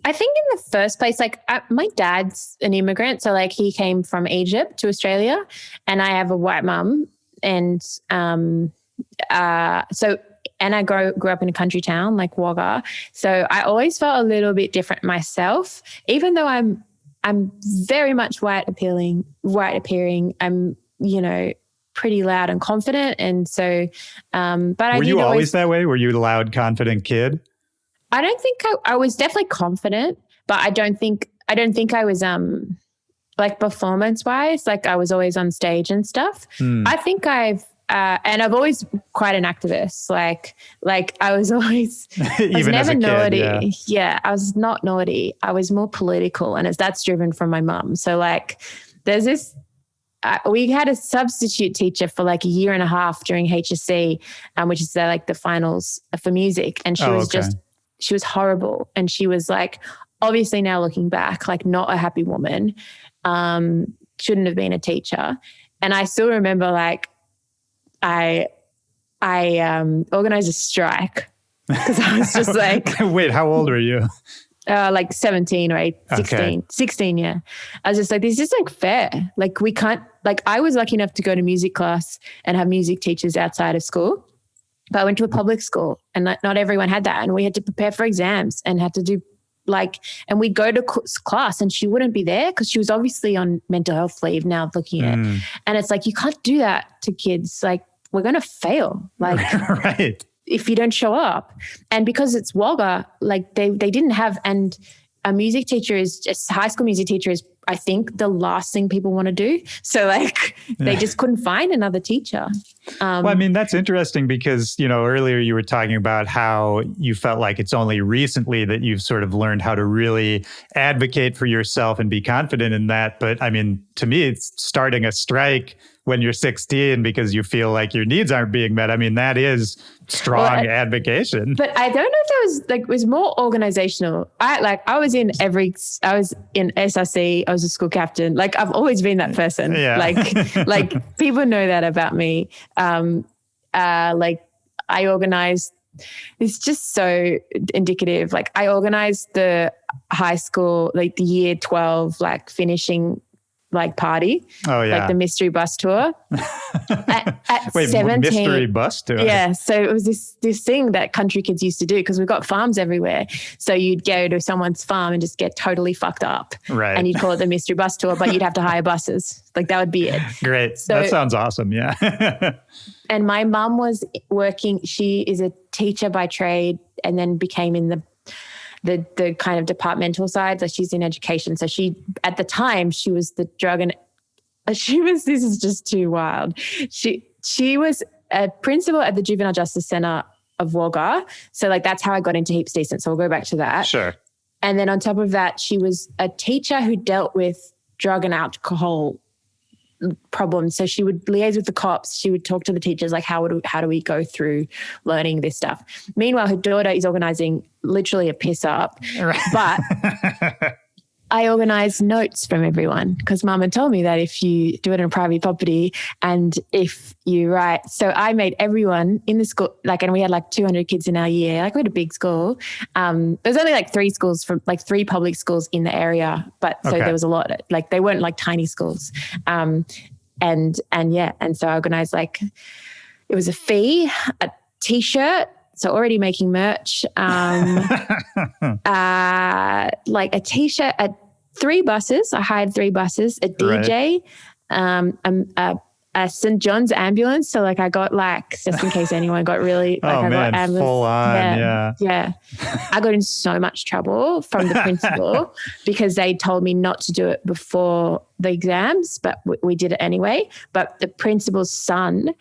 I think in the first place, like my dad's an immigrant. So like he came from Egypt to Australia, and I have a white mum. And and I grew up in a country town like Wagga. So I always felt a little bit different myself, even though I'm very much white appearing. I'm, pretty loud and confident. And so, but were you always that way? Were you a loud, confident kid? I don't think I was definitely confident, but I don't think I was like performance wise, like I was always on stage and stuff. I think and I've always quite an activist. Like I was always, I was never naughty. Yeah, I was not naughty. I was more political, and that's driven from my mum. So like there's this, we had a substitute teacher for like a year and a half during HSC, which is like the finals for music. And she was horrible. And she was like, obviously now looking back, like not a happy woman, shouldn't have been a teacher. And I still remember like I organized a strike because I was just like. Wait, how old were you? Like 17 or 16, yeah. I was just like, this is like fair. Like we can't, like I was lucky enough to go to music class and have music teachers outside of school. But I went to a public school, and not everyone had that. And we had to prepare for exams and had to do like, and we'd go to class and she wouldn't be there because she was obviously on mental health leave now looking at it. And it's like, you can't do that to kids. Like, we're going to fail. Like, right. if you don't show up. And because it's Wagga, like they didn't have, and a music teacher is just, high school music teacher is, I think, the last thing people want to do. So like they just couldn't find another teacher. Well, I mean, that's interesting because, you know, earlier you were talking about how you felt like it's only recently that you've sort of learned how to really advocate for yourself and be confident in that. But I mean, to me, it's starting a strike when you're 16 because you feel like your needs aren't being met. I mean, that is strong advocation. But I don't know if that was like, it was more organizational. I was in SRC, I was a school captain. Like, I've always been that person. Yeah. Like people know that about me. Like I organized, it's just so indicative. Like I organized the high school, like the year 12, like finishing like party. Oh yeah. Like the mystery bus tour. at Wait, 17. Mystery bus tour? Yeah. So it was this thing that country kids used to do because we've got farms everywhere. So you'd go to someone's farm and just get totally fucked up. Right. And you'd call it the mystery bus tour, but you'd have to hire buses. Like that would be it. Great. So, that sounds awesome. Yeah. And my mum was working, she is a teacher by trade and then became in the kind of departmental side. So she's in education. So she, at the time, she was the drug and this is just too wild. She was a principal at the Juvenile Justice Centre of Wagga. So like, that's how I got into Heaps Decent. So we'll go back to that. Sure. And then on top of that, she was a teacher who dealt with drug and alcohol problems. So she would liaise with the cops. She would talk to the teachers, like how do we go through learning this stuff? Meanwhile, her daughter is organizing literally a piss up. Right. But I organized notes from everyone because mum had told me that if you do it on a private property and if you write, so I made everyone in the school, like, and we had like 200 kids in our year, like we had a big school. There's only like 3 schools from like 3 public schools in the area, but so there was a lot, like they weren't like tiny schools. And so I organized like, it was a fee, a t-shirt, so already making merch, like a t-shirt, 3 buses. I hired 3 buses, a DJ, a St. John's ambulance. So like I got like, just in case anyone got really, like I got ambulance. Full on, yeah. I got in so much trouble from the principal because they told me not to do it before the exams, but we did it anyway. But the principal's son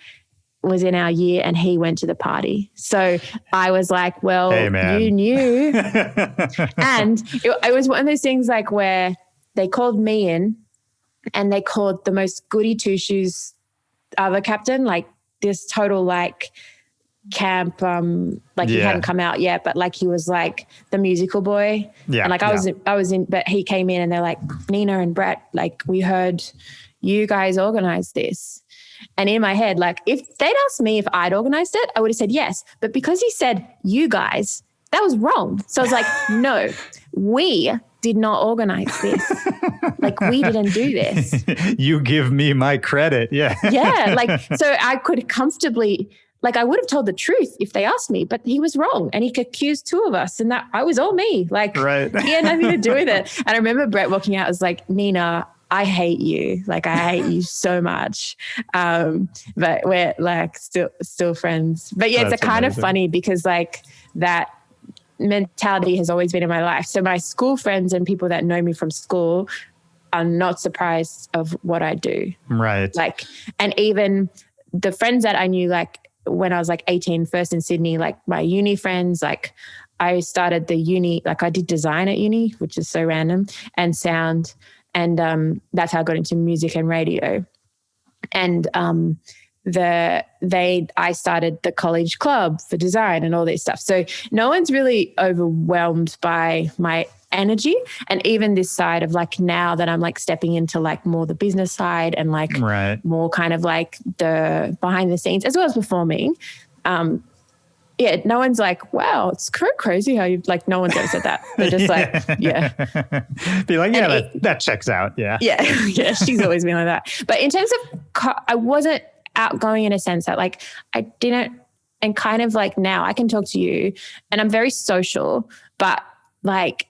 was in our year and he went to the party. So I was like, well, hey, you knew. And it was one of those things like where they called me in and they called the most goody two-shoes other captain, like this total like camp, he hadn't come out yet, but like he was like the musical boy. Yeah. And like I was in, but he came in and they're like, Nina and Brett, like we heard you guys organized this. And in my head, like if they'd asked me if I'd organized it, I would have said yes. But because he said you guys, that was wrong. So I was like, no, we did not organize this. Like we didn't do this. You give me my credit. Yeah. Yeah. Like, so I could comfortably, like I would have told the truth if they asked me, but he was wrong. And he accused 2 of us and that I was all me. Like he had nothing to do with it. And I remember Brett walking out, I was like, Nina, I hate you. Like I hate you so much. But we're like still friends. But yeah, it's kind of funny because like that mentality has always been in my life. So my school friends and people that know me from school are not surprised of what I do. Right. Like, and even the friends that I knew like when I was like 18, first in Sydney, like my uni friends, like I started the uni, like I did design at uni, which is so random, and sound. And that's how I got into music and radio. And I started the college club for design and all this stuff. So no one's really overwhelmed by my energy. And even this side of like now that I'm like stepping into like more the business side and like more kind of like the behind the scenes as well as performing. Yeah, no one's like, wow, it's crazy how you like, no one's ever said that. They're just like, yeah. Be like, yeah, that checks out. Yeah. Yeah. Yeah. She's always been like that. But in terms of, I wasn't outgoing in a sense that like, I didn't, and kind of like now I can talk to you and I'm very social, but like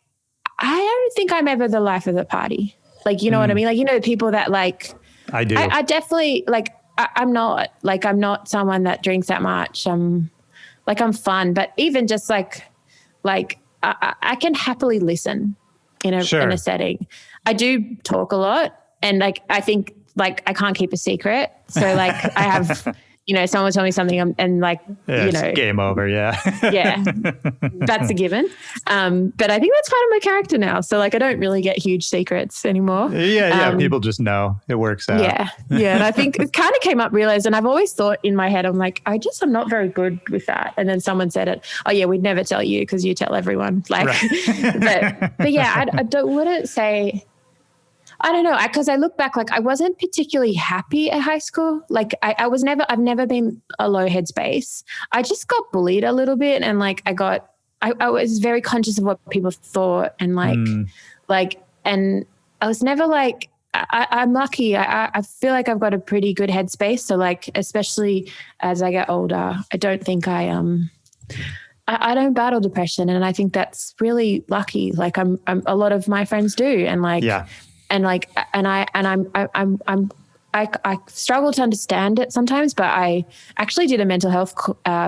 I don't think I'm ever the life of the party. Like, you know what I mean? Like, you know, people that like, I do. I definitely like, I'm not someone that drinks that much. I'm fun, but even just like I can happily listen in a setting. I do talk a lot, and like, I think like I can't keep a secret. So like I have, you know, someone tell me something and like, you know, game over. Yeah. Yeah, that's a given. But I think that's part of my character now. So like, I don't really get huge secrets anymore. Yeah. People just know it works out. Yeah. And I think it kind of came up realized, and I've always thought in my head, I'm like, I'm not very good with that. And then someone said it. Oh yeah, we'd never tell you because you tell everyone. Like, right. but yeah, wouldn't say. I don't know, because I look back, like I wasn't particularly happy at high school. Like I've never been a low headspace. I just got bullied a little bit, and like I was very conscious of what people thought, and and I was never like, I'm lucky. I feel like I've got a pretty good headspace. So like, especially as I get older, I don't think I don't battle depression, and I think that's really lucky. Like I'm a lot of my friends do, and like. Yeah. And like, I struggle to understand it sometimes, but I actually did a mental health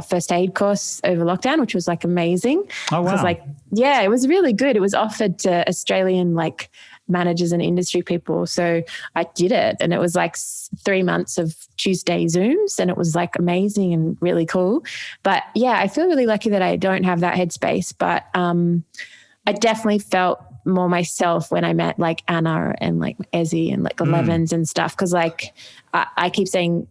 first aid course over lockdown, which was like amazing. Oh, wow. Like, yeah, it was really good. It was offered to Australian like managers and industry people. So I did it, and it was like 3 months of Tuesday Zooms, and it was like amazing and really cool. But yeah, I feel really lucky that I don't have that headspace, but I definitely felt more myself when I met like Anna and like Ezzy and like Elevens and stuff. Cause like I keep saying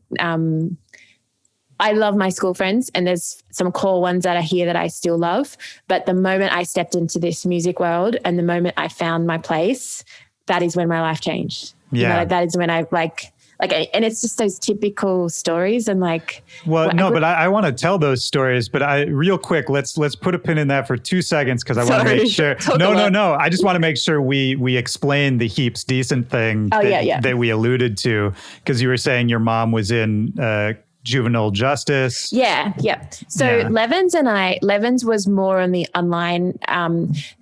I love my school friends, and there's some core ones that are here that I still love. But the moment I stepped into this music world and the moment I found my place, that is when my life changed. Yeah. You know, that is when I like, and it's just those typical stories and like. Well, no, but I want to tell those stories, but real quick, let's put a pin in that for 2 seconds. Cause I want to make sure, no. I just want to make sure we explain the Heaps Decent thing that we alluded to. Cause you were saying your mom was in, juvenile justice. Yeah. So Levens was more on the online,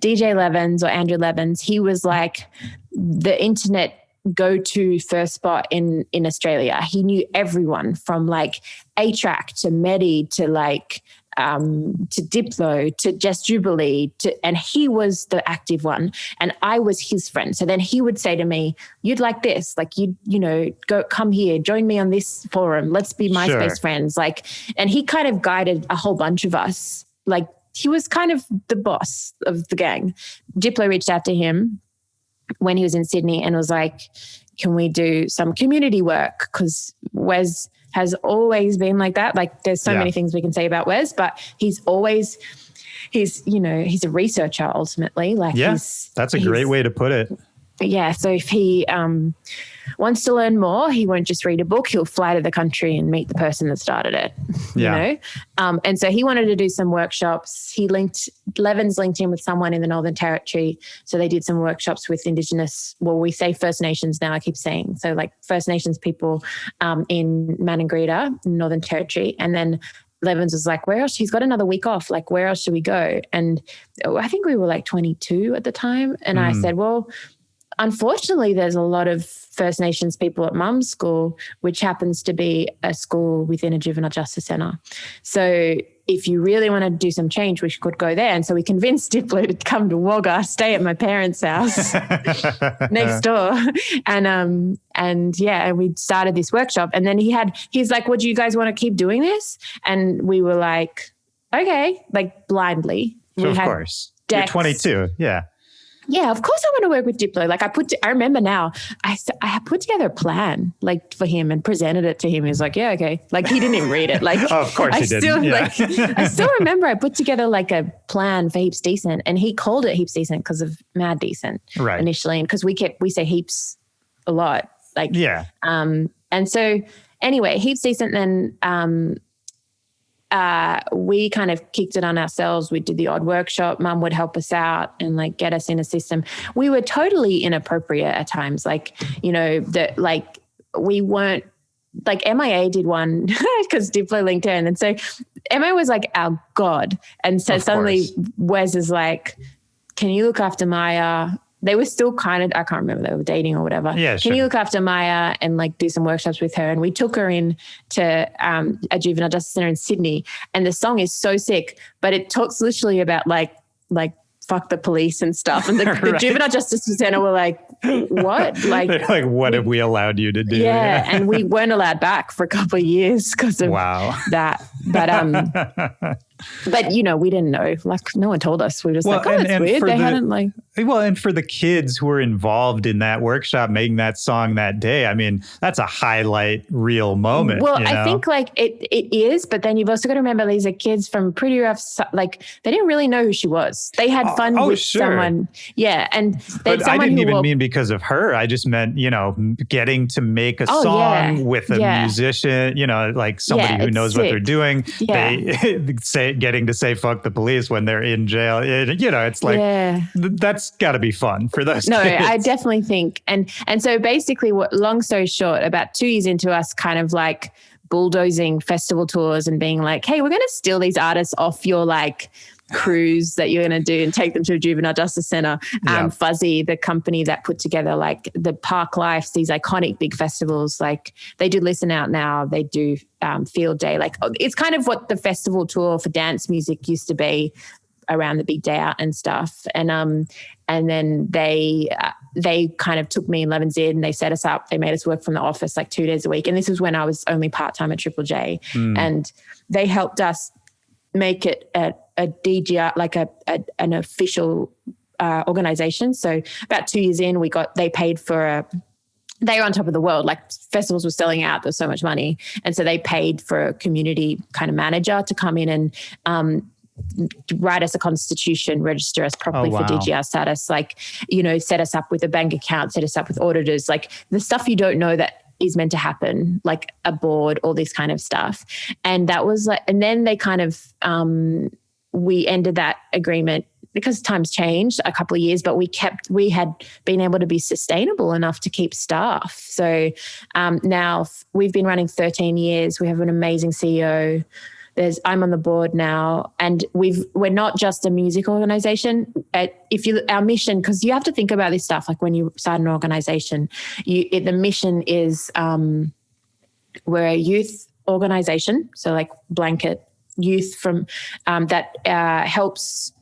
DJ Levens or Andrew Levens. He was like the internet go-to first spot in Australia. He knew everyone from like A-Track to Medi to like to Diplo to Just Jubilee and he was the active one and I was his friend. So then he would say to me, you'd like this, like you know, come here, join me on this forum. Let's be MySpace friends. Like, and he kind of guided a whole bunch of us. Like he was kind of the boss of the gang. Diplo reached out to him when he was in Sydney and was like, can we do some community work? Because Wes has always been like that. Like there's so many things we can say about Wes, but he's a researcher ultimately. Like that's a great way to put it. Yeah. So if he wants to learn more, he won't just read a book. He'll fly to the country and meet the person that started it, you know? And so he wanted to do some workshops. Levens linked in with someone in the Northern Territory. So they did some workshops with Indigenous, well, we say First Nations now, I keep saying. So like First Nations people in Maningrida, Northern Territory. And then Levens was like, where else? He's got another week off. Like, where else should we go? And I think we were like 22 at the time. And I said, well, unfortunately, there's a lot of First Nations people at Mum's school, which happens to be a school within a juvenile justice centre. So if you really want to do some change, we could go there. And so we convinced Diplo to come to Wagga, stay at my parents' house next door. And we started this workshop. And then he's like, well, do you guys want to keep doing this? And we were like, okay, like blindly. So of course. You're 22. Yeah. Yeah, of course I want to work with Diplo. Like I remember now, I put together a plan like for him and presented it to him. He was like, yeah, okay. Like he didn't even read it. Like, oh, of course he didn't. I still remember I put together like a plan for Heaps Decent and he called it Heaps Decent because of Mad Decent initially. And because we say heaps a lot. Like, yeah. And so anyway, Heaps Decent then, we kind of kicked it on ourselves. We did the odd workshop. Mum would help us out and like get us in a system. We were totally inappropriate at times. Like, you know, we weren't like MIA did one because Diplo linked in. And so MIA was like our God. And so suddenly Wes is like, can you look after Maya? They were still kind of, I can't remember, they were dating or whatever. Yeah, Can you look after Maya and like do some workshops with her? And we took her in to a juvenile justice center in Sydney. And the song is so sick, but it talks literally about like fuck the police and stuff. And the Right. juvenile justice center were like, what? Like, they're like, what have we allowed you to do? Yeah. And we weren't allowed back for a couple of years because of that. But you know, we didn't know. Like, no one told us. We were just like, oh, that's weird. They hadn't like. Well, and for the kids who were involved in that workshop making that song that day, I mean, that's a highlight real moment. Well, I think like it is, but then you've also got to remember these are kids from pretty rough, like they didn't really know who she was. They had fun with someone. Yeah. And but I didn't even mean because of her. I just meant, you know, getting to make a song with a musician, you know, like somebody who knows what they're doing. They getting to say fuck the police when they're in jail. You know, it's like that's got to be fun for those kids. I definitely think. And so basically what, long story short, about 2 years into us kind of like bulldozing festival tours and being like, hey, we're going to steal these artists off your like cruise that you're going to do and take them to a juvenile justice center. Fuzzy, the company that put together like the Park Life, these iconic big festivals, like they do Listen Out Now, they do Field Day. Like it's kind of what the festival tour for dance music used to be around the big day out and stuff. And then they kind of took me and Levins in and they set us up. They made us work from the office like 2 days a week. And this was when I was only part-time at Triple J. And they helped us make it a DGR, like an official organization. So about 2 years in, they paid for they were on top of the world. Like festivals were selling out. There was so much money. And so they paid for a community kind of manager to come in and write us a constitution, register us properly for DGR status, like, you know, set us up with a bank account, set us up with auditors, like the stuff you don't know that is meant to happen, like a board, all this kind of stuff. And that was like, and then they kind of, we ended that agreement because times changed a couple of years, but we had been able to be sustainable enough to keep staff. So now we've been running 13 years. We have an amazing CEO. I'm on the board now, and we're not just a music organization. Our mission, because you have to think about this stuff, like when you start an organization, the mission is we're a youth organization, so like blanket youth from that helps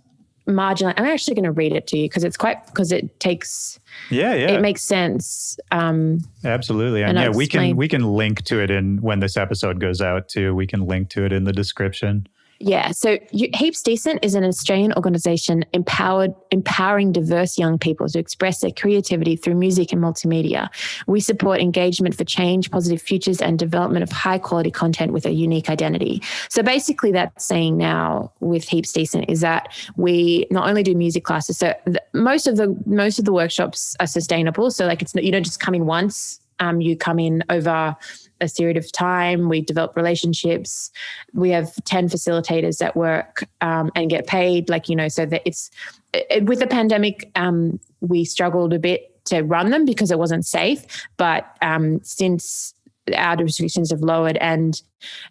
marginal. I'm actually going to read it to you because it takes. It makes sense. Absolutely. And we can link to it when this episode goes out too. We can link to it in the description. Yeah. So Heaps Decent is an Australian organisation empowering diverse young people to express their creativity through music and multimedia. We support engagement for change, positive futures, and development of high quality content with a unique identity. So basically that's saying now with Heaps Decent is that we not only do music classes, so most of the workshops are sustainable. So like you don't just come in once, you come in over a period of time. We develop relationships. We have 10 facilitators that work and get paid, like, you know, so that with the pandemic, we struggled a bit to run them because it wasn't safe. But since our restrictions have lowered and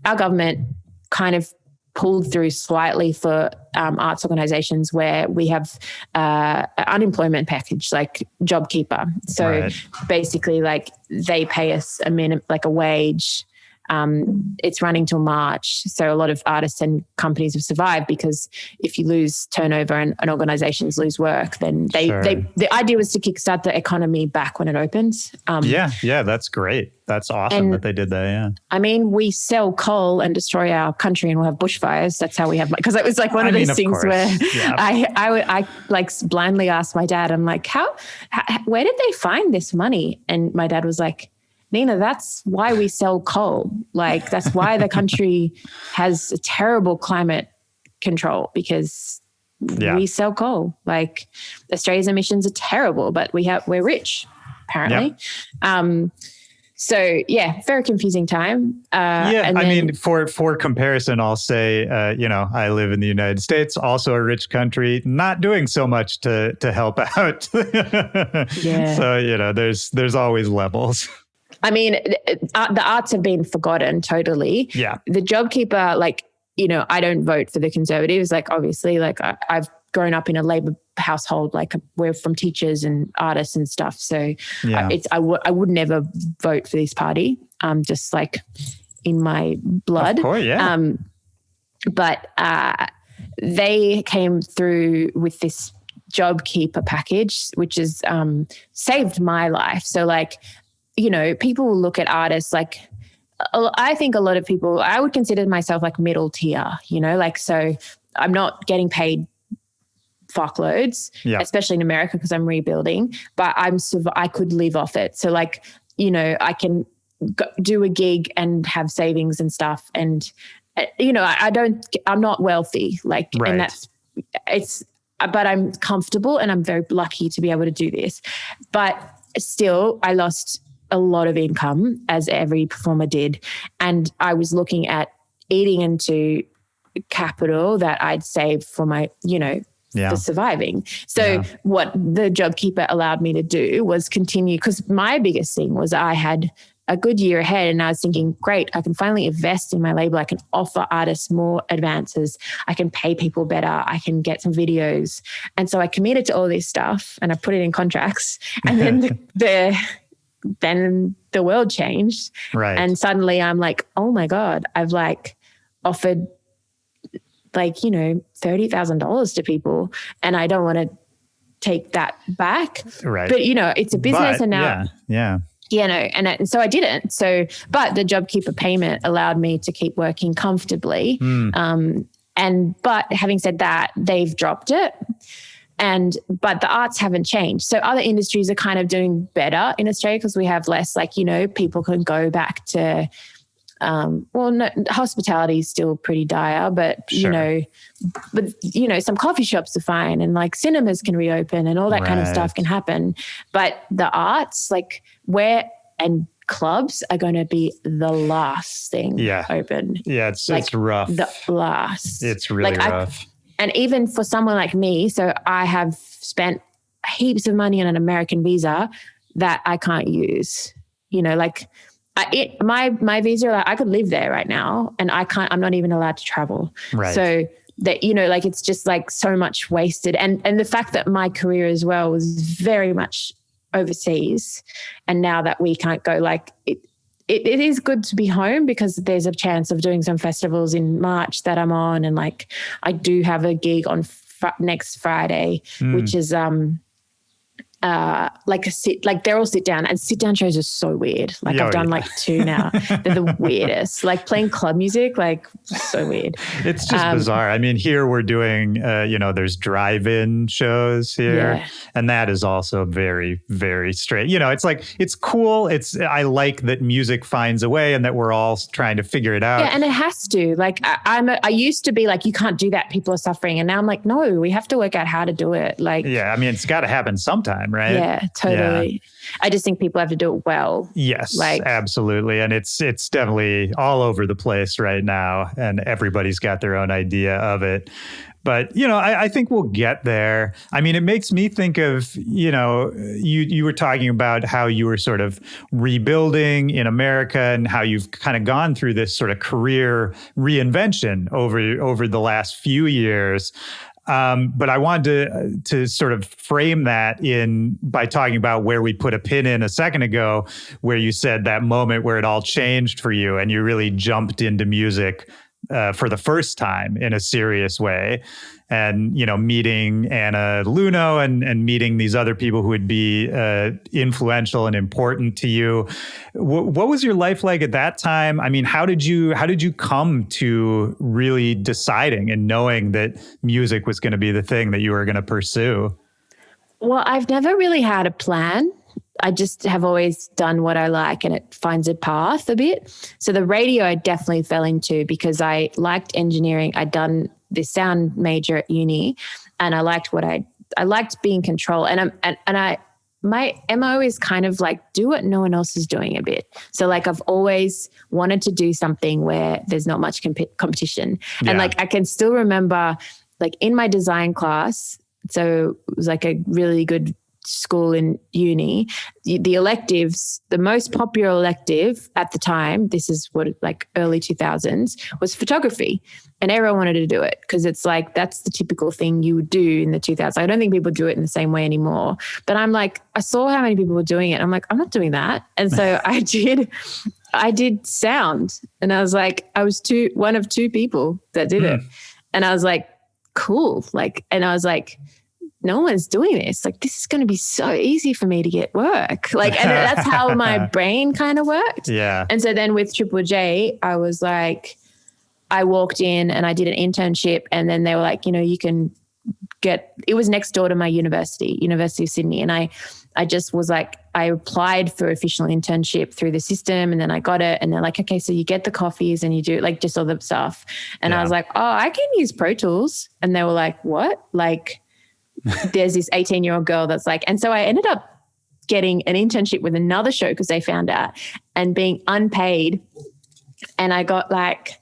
our government kind of pulled through slightly for arts organizations where we have an unemployment package like JobKeeper. So basically like they pay us a wage. It's running till March. So a lot of artists and companies have survived because if you lose turnover and organizations lose work, then the idea was to kickstart the economy back when it opens. That's great. That's awesome that they did that. Yeah. I mean, we sell coal and destroy our country and we'll have bushfires. That's how we have, because it was like one of those things where I like blindly asked my dad, I'm like, where did they find this money? And my dad was like, Nina, that's why we sell coal. Like that's why the country has a terrible climate control, because we sell coal. Like Australia's emissions are terrible, but we're rich apparently. So very confusing time. I mean, for comparison, I'll say, I live in the United States, also a rich country, not doing so much to help out. So, there's always levels. I mean, the arts have been forgotten totally. Yeah. The JobKeeper, I don't vote for the Conservatives. Like, obviously, like I've grown up in a labor household, like we're from teachers and artists and stuff. So I would never vote for this party, just like in my blood. Of course, yeah. But they came through with this JobKeeper package, which has saved my life. So like, you know, people will look at artists like, I think a lot of people, I would consider myself like middle tier, you know, like, so I'm not getting paid fuckloads, especially in America because I'm rebuilding, but I could live off it. So like, you know, I can do a gig and have savings and stuff. And, you know, I'm not wealthy, like, and but I'm comfortable and I'm very lucky to be able to do this. But still, I lost a lot of income, as every performer did. And I was looking at eating into capital that I'd saved for my, you know, for surviving. So what the JobKeeper allowed me to do was continue, because my biggest thing was I had a good year ahead and I was thinking, great, I can finally invest in my label. I can offer artists more advances. I can pay people better. I can get some videos. And so I committed to all this stuff and I put it in contracts. And then then the world changed. Right. And suddenly I'm like, oh my God, I've like offered like, you know, $30,000 to people and I don't want to take that back. Right. But, you know, it's a business and now. Yeah, no. And so I didn't. So, but the JobKeeper payment allowed me to keep working comfortably. But having said that, they've dropped it. But the arts haven't changed. So other industries are kind of doing better in Australia because we have less, like, you know, people can go back to, hospitality is still pretty dire, but, you know, some coffee shops are fine and like cinemas can reopen and all that kind of stuff can happen. But the arts, like and clubs are going to be the last thing open. Yeah, it's rough. The last. It's really rough. And even for someone like me, so I have spent heaps of money on an American visa that I can't use. You know, like my visa, like, I could live there right now and I'm not even allowed to travel. Right. So that, you know, like it's just like so much wasted. And the fact that my career as well was very much overseas and now that we can't go, like it is good to be home because there's a chance of doing some festivals in March that I'm on. And like, I do have a gig on next Friday, which is, they're all sit down and sit down shows are so weird. Like I've done like 2 now. They're the weirdest, like playing club music, like so weird. It's just bizarre. I mean, here we're doing, there's drive-in shows here and that is also very, very straight. You know, it's like, it's cool. I like that music finds a way and that we're all trying to figure it out. Yeah. And it has to, like, I used to be like, you can't do that. People are suffering. And now I'm like, no, we have to work out how to do it. Like, yeah, I mean, it's got to happen sometime. Right? Yeah, totally. Yeah. I just think people have to do it well. Yes, absolutely. And it's definitely all over the place right now and everybody's got their own idea of it. But, you know, I think we'll get there. I mean, it makes me think of, you know, you were talking about how you were sort of rebuilding in America and how you've kind of gone through this sort of career reinvention over the last few years. But I wanted to sort of frame that by talking about where we put a pin in a second ago, where you said that moment where it all changed for you and you really jumped into music for the first time in a serious way. And, you know, meeting Anna Lunoe and meeting these other people who would be influential and important to you. What was your life like at that time? I mean, how did you come to really deciding and knowing that music was going to be the thing that you were going to pursue? Well, I've never really had a plan. I just have always done what I like and it finds a path a bit. So the radio I definitely fell into because I liked engineering. I'd done this sound major at uni and I liked I liked being in control. My MO is kind of like do what no one else is doing a bit. So like I've always wanted to do something where there's not much competition. Yeah. And like I can still remember like in my design class, so it was like a really good school in uni, the electives, the most popular elective at the time, this is what like early 2000s, was photography. And everyone wanted to do it because it's like that's the typical thing you would do in the 2000s. I don't think people do it in the same way anymore. But I'm like, I saw how many people were doing it. I'm like, I'm not doing that. And so I did sound. And I was like, I was one of two people that did it. And I was like, cool. Like, and I was like, no one's doing this. Like, this is going to be so easy for me to get work. Like, and that's how my brain kind of worked. Yeah. And so then with Triple J, I was like, I walked in and I did an internship, and then they were like, you know, you can it was next door to my University of Sydney. And I just was like, I applied for official internship through the system, and then I got it. And they're like, okay, so you get the coffees and you do like just all the stuff. And I was like, oh, I can use Pro Tools. And they were like, what? Like, there's this 18-year-old girl that's like, and so I ended up getting an internship with another show because they found out, and being unpaid. And I got like,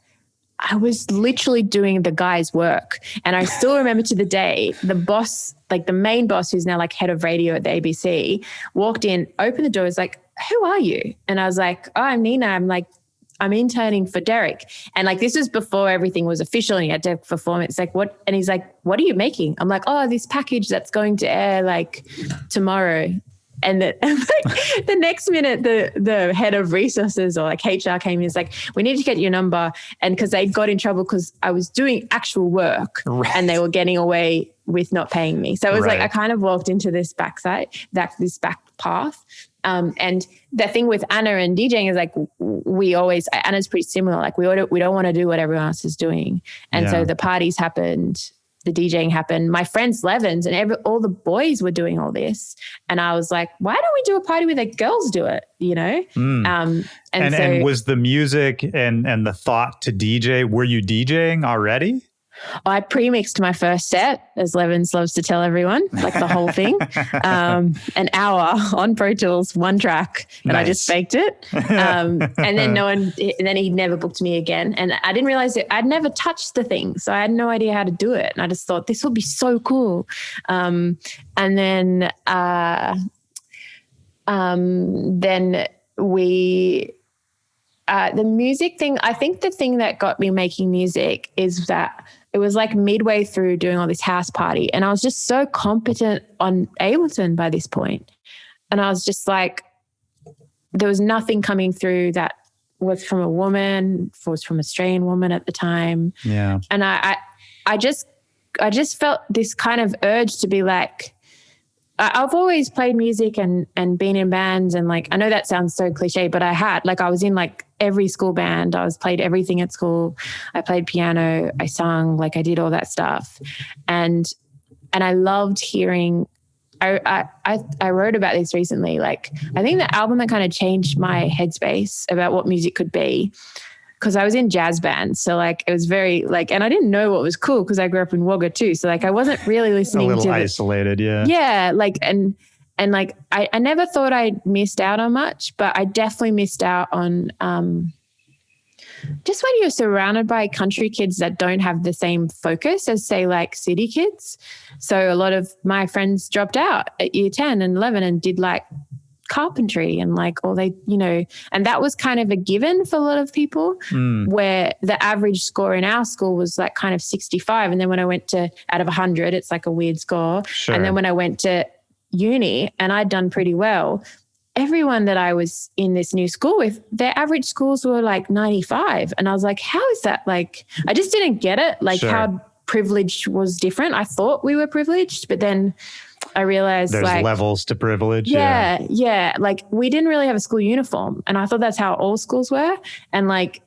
I was literally doing the guy's work. And I still remember to the day, the boss, like the main boss, who's now like head of radio at the ABC, walked in, opened the door, was like, who are you? And I was like, oh, I'm Nina. I'm interning for Derek. And like, this was before everything was official and he had to perform it. It's like, what? And he's like, what are you making? I'm like, oh, this package that's going to air like tomorrow. And the next minute, the head of resources or like HR came in. It's like, we need to get your number. And because they got in trouble because I was doing actual work and they were getting away with not paying me. So it was like, I kind of walked into this back path. And the thing with Anna and DJing is like, Anna's pretty similar. Like we don't want to do what everyone else is doing. And so the parties happened, the DJing happened. My friends Levins and all the boys were doing all this. And I was like, why don't we do a party where the girls do it, you know? And was the music and the thought to DJ, were you DJing already? I pre-mixed my first set, as Levins loves to tell everyone, like the whole thing, an hour on Pro Tools, one track, and I just faked it. And then he never booked me again. And I didn't realize I'd never touched the thing, so I had no idea how to do it. And I just thought this will be so cool. And then the music thing, I think the thing that got me making music is that it was like midway through doing all this house party, and I was just so competent on Ableton by this point. And I was just like, there was nothing coming through that was from a woman, was from an Australian woman at the time. Yeah. And I just felt this kind of urge to be like, I've always played music and been in bands, and like, I know that sounds so cliche, but I was in like every school band. I played everything at school. I played piano, I sung, like I did all that stuff. And I loved hearing, I wrote about this recently. Like, I think the album that kind of changed my headspace about what music could be, because I was in jazz bands. So like, it was very like, and I didn't know what was cool because I grew up in Wagga too. So like, I wasn't really listening to isolated. Yeah. Yeah. Like, and like, I never thought I missed out on much, but I definitely missed out on, just when you're surrounded by country kids that don't have the same focus as say like city kids. So a lot of my friends dropped out at year 10 and 11 and did like carpentry and like, or they, you know, and that was kind of a given for a lot of people where the average score in our school was like kind of 65. And then when I went to out of 100, it's like a weird score. Sure. And then when I went to uni and I'd done pretty well, everyone that I was in this new school with, their average scores were like 95. And I was like, how is that? Like, I just didn't get it. Like how privilege was different. I thought we were privileged, but then I realized there's like levels to privilege. Yeah. Like we didn't really have a school uniform. And I thought that's how all schools were. And like,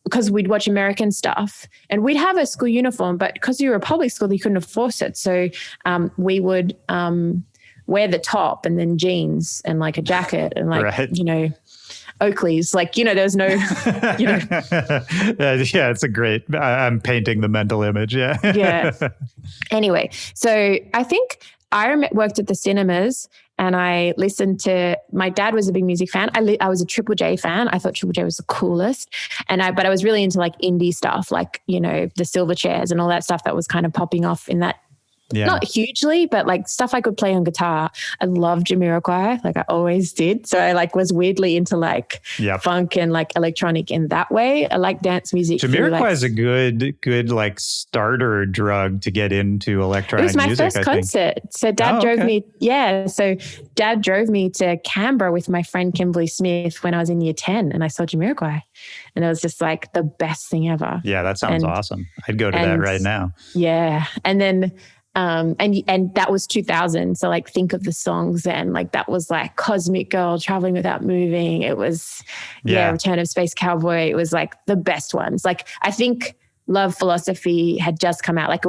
because we'd watch American stuff and we'd have a school uniform, but because you were a public school, you couldn't enforce it. So we would wear the top and then jeans and like a jacket and like, you know, Oakleys, like, you know, there's no, you know. Yeah, it's a great, I'm painting the mental image. Yeah. Yeah. Anyway, so I think I worked at the cinemas and I listened to, my dad was a big music fan. I was a Triple J fan. I thought Triple J was the coolest. But I was really into like indie stuff, like, you know, the Silverchairs and all that stuff that was kind of popping off in that Yeah. Not hugely, but like stuff I could play on guitar. I love Jamiroquai, like I always did. So I like was weirdly into like funk and like electronic in that way. I like dance music. Jamiroquai is a good like starter drug to get into electronic music. It was my first concert. So Dad drove me. Yeah. So Dad drove me to Canberra with my friend Kimberly Smith when I was in year 10, and I saw Jamiroquai, and it was just like the best thing ever. Yeah, that sounds awesome. I'd go to that right now. Yeah. And then and that was 2000. So like think of the songs then, like that was like Cosmic Girl, Traveling Without Moving. It was Return of Space Cowboy. It was like the best ones. Like I think Love Philosophy had just come out. Like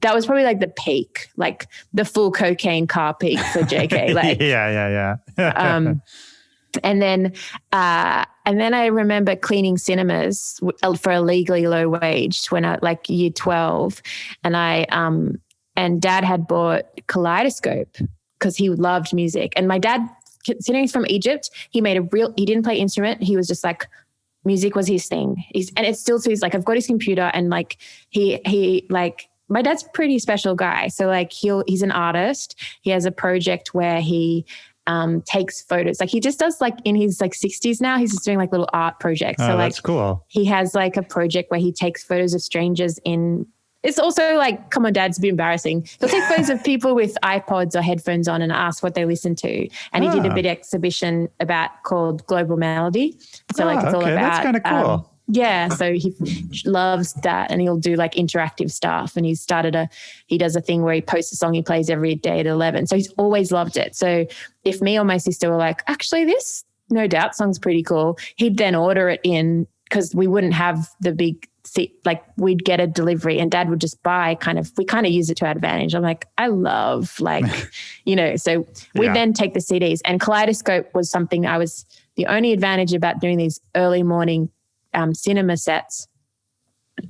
that was probably like the peak, like the full cocaine car peak for JK. Like yeah. And then I remember cleaning cinemas for a legally low wage when I like year 12, and Dad had bought Kaleidoscope because he loved music. And my dad, considering he's from Egypt, he didn't play instrument. He was just like, music was his thing. And it's still, so he's like, I've got his computer, and like he like, my dad's a pretty special guy. So like he's an artist. He has a project where he takes photos. Like he just does like in his like 60s now, he's just doing like little art projects. So like that's cool. He has like a project where he takes photos of strangers it's also like, come on, Dad, it's a bit embarrassing. He'll take photos of people with iPods or headphones on and ask what they listen to. And he did a big exhibition called Global Melody. So like it's all about. That's kind of cool. So he loves that, and he'll do like interactive stuff. And he does a thing where he posts a song he plays every day at 11. So he's always loved it. So if me or my sister were like, actually this No Doubt song's pretty cool, he'd then order it in, because we wouldn't have the big seat, like we'd get a delivery and Dad would just buy we kind of use it to our advantage. I'm like, I love like, so we'd then take the CDs, and Kaleidoscope was something the only advantage about doing these early morning cinema sets,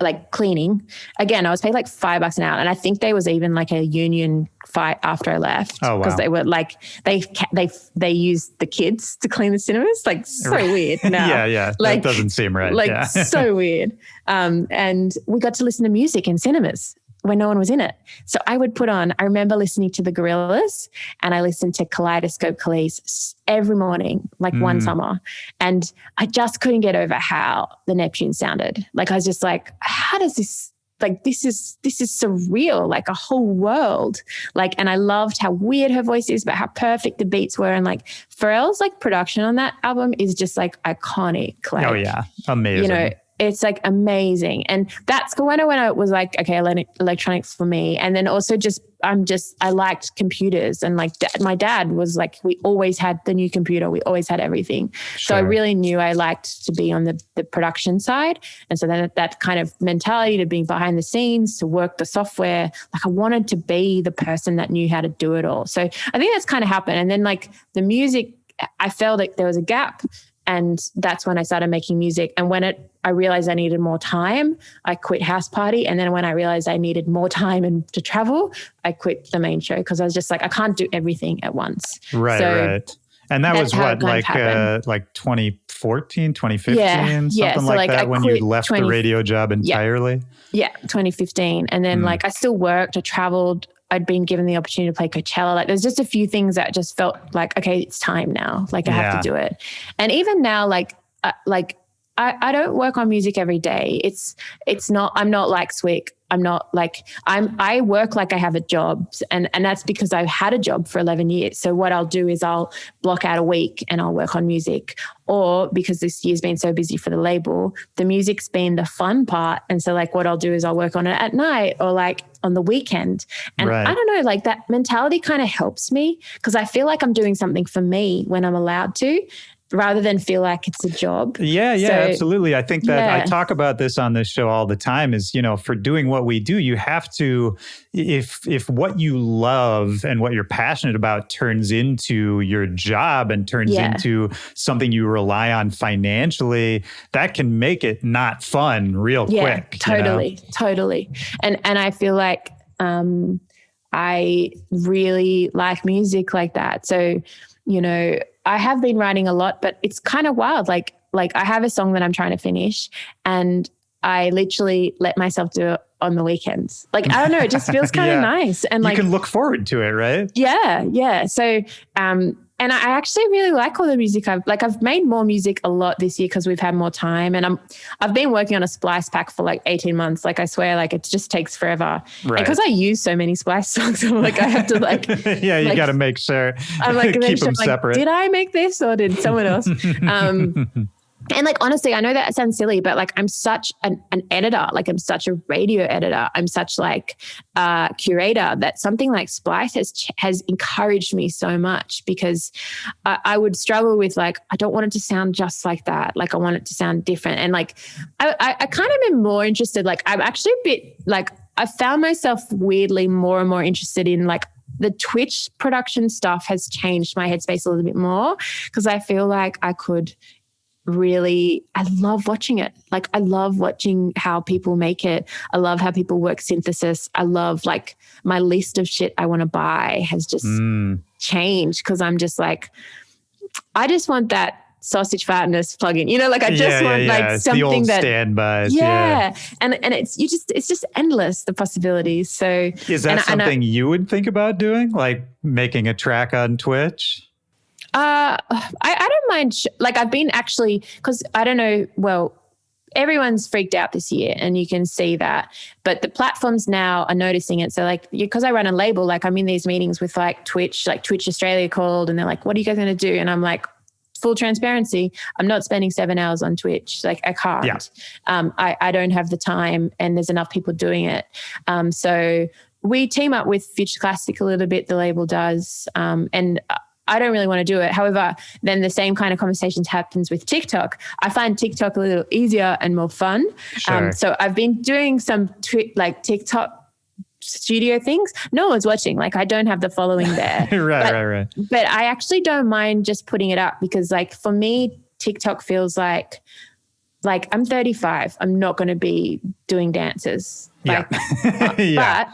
like cleaning. Again, I was paid like $5 an hour, and I think there was even like a union fight after I left because they were like they used the kids to clean the cinemas. Like so weird. Now. Yeah. Like, that doesn't seem right. Like so weird. And we got to listen to music in cinemas when no one was in it. So I remember listening to the Gorillaz, and I listened to Kaleidoscope Khalees every morning, like one summer. And I just couldn't get over how the Neptune sounded. Like I was just like, how does this, like this is surreal, like a whole world. Like, and I loved how weird her voice is, but how perfect the beats were. And like Pharrell's like production on that album is just like iconic. Like, oh yeah, amazing. It's like amazing. And that's when I was like, okay, electronics for me. And then also I liked computers, and like my dad was like, we always had the new computer. We always had everything. Sure. So I really knew I liked to be on the production side. And so then that kind of mentality to being behind the scenes, to work the software, like I wanted to be the person that knew how to do it all. So I think that's kind of happened. And then like the music, I felt like there was a gap. And that's when I started making music. And when I realized I needed more time, I quit House Party. And then when I realized I needed more time to travel, I quit the main show, because I was just like, I can't do everything at once. Right. And that was what, like 2014, 2015, something like that, when you left the radio job entirely? Yeah, 2015. And then like I still worked, I traveled. I'd been given the opportunity to play Coachella. Like there's just a few things that just felt like, okay, it's time now. Like I have to do it. And even now, like I don't work on music every day. I'm not like Swick. I'm not like, I work like I have a job, and that's because I've had a job for 11 years. So what I'll do is I'll block out a week and I'll work on music, or because this year's been so busy for the label, the music's been the fun part. And so like what I'll do is I'll work on it at night or like on the weekend. And I don't know, like that mentality kind of helps me, because I feel like I'm doing something for me when I'm allowed to, rather than feel like it's a job. Yeah, absolutely. I think that I talk about this on this show all the time is, for doing what we do, you have to, if what you love and what you're passionate about turns into your job and turns into something you rely on financially, that can make it not fun real quick. Totally. And I feel like I really like music like that. So, I have been writing a lot, but it's kind of wild. Like I have a song that I'm trying to finish, and I literally let myself do it on the weekends. Like, I don't know, it just feels kind of nice. And you like, can look forward to it, right? Yeah. So, and I actually really like all the music. I've made more music a lot this year because we've had more time, and I've been working on a Splice pack for like 18 months. Like, I swear, like, it just takes forever. Right. Because I use so many Splice songs, I'm like, I have to like, yeah, you got to make sure. I'm like, keep them separate. Did I make this or did someone else? And like, honestly, I know that sounds silly, but like, I'm such an editor, like I'm such a radio editor. I'm such like a curator that something like Splice has encouraged me so much, because I would struggle with like, I don't want it to sound just like that. Like, I want it to sound different. And like, I kind of am more interested. Like, I'm actually a bit like, I found myself weirdly more and more interested in like, the Twitch production stuff has changed my headspace a little bit more, because I feel like I could really, I love watching it. Like, I love watching how people make it. I love how people work synthesis. I love like my list of shit I want to buy has just changed, because I'm just like, I just want that sausage fatness plugin. You know, like I just want like something the old that standbys. And it's just endless, the possibilities. So is that something you would think about doing, like making a track on Twitch? I don't mind. Like, I've been actually, because I don't know, well, everyone's freaked out this year and you can see that, but the platforms now are noticing it. So like, because I run a label, like I'm in these meetings with like Twitch Australia called, and they're like, what are you guys going to do? And I'm like, full transparency, I'm not spending 7 hours on Twitch. Like, I can't. Yeah. I don't have the time, and there's enough people doing it. So we team up with Future Classic a little bit, the label does, and I don't really want to do it. However, then the same kind of conversations happens with TikTok. I find TikTok a little easier and more fun. Sure. So I've been doing some like TikTok studio things. No one's watching. Like, I don't have the following there. Right. But I actually don't mind just putting it up, because like for me, TikTok feels like I'm 35. I'm not going to be doing dances. Like, but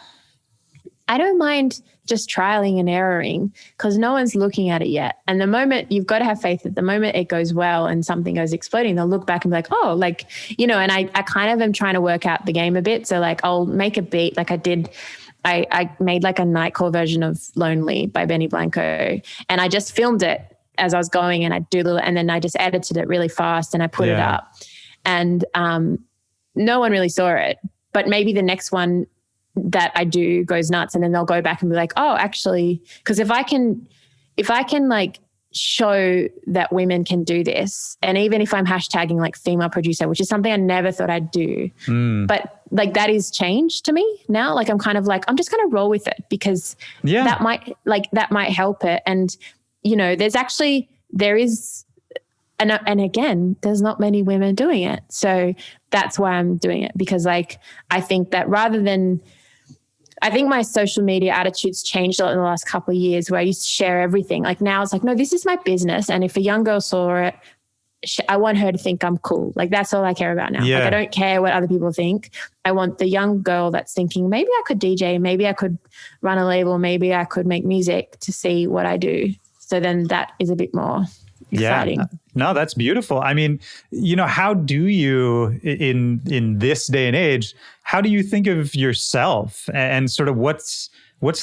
I don't mind just trialing and erroring, because no one's looking at it yet. And the moment, you've got to have faith that the moment it goes well and something goes exploding, they'll look back and be like, oh, like, you know, and I kind of am trying to work out the game a bit. So like, I'll make a beat. Like I made like a nightcore version of Lonely by Benny Blanco, and I just filmed it as I was going, and and then I just edited it really fast and I put it up, and no one really saw it, but maybe the next one that I do goes nuts, and then they'll go back and be like, oh, actually, because if I can like show that women can do this, and even if I'm hashtagging like female producer, which is something I never thought I'd do, but like that is change to me now. Like, I'm kind of like, I'm just going to roll with it, because that might help it. And, you know, there is, and again, there's not many women doing it. So that's why I'm doing it, because like, I think that I think my social media attitudes changed a lot in the last couple of years, where I used to share everything. Like, now it's like, no, this is my business. And if a young girl saw it, I want her to think I'm cool. Like, that's all I care about now. Yeah. Like, I don't care what other people think. I want the young girl that's thinking, maybe I could DJ, maybe I could run a label, maybe I could make music, to see what I do. So then that is a bit more exciting. Yeah. No, that's beautiful. I mean, you know, how do you, in this day and age, how do you think of yourself, and sort of what's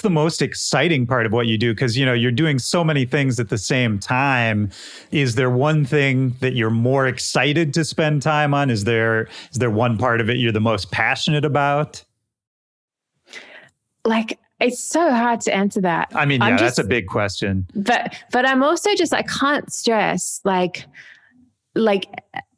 the most exciting part of what you do? Because, you know, you're doing so many things at the same time. Is there one thing that you're more excited to spend time on? Is there one part of it you're the most passionate about? Like, it's so hard to answer that. I mean, yeah, that's a big question. But I'm also just, I can't stress, like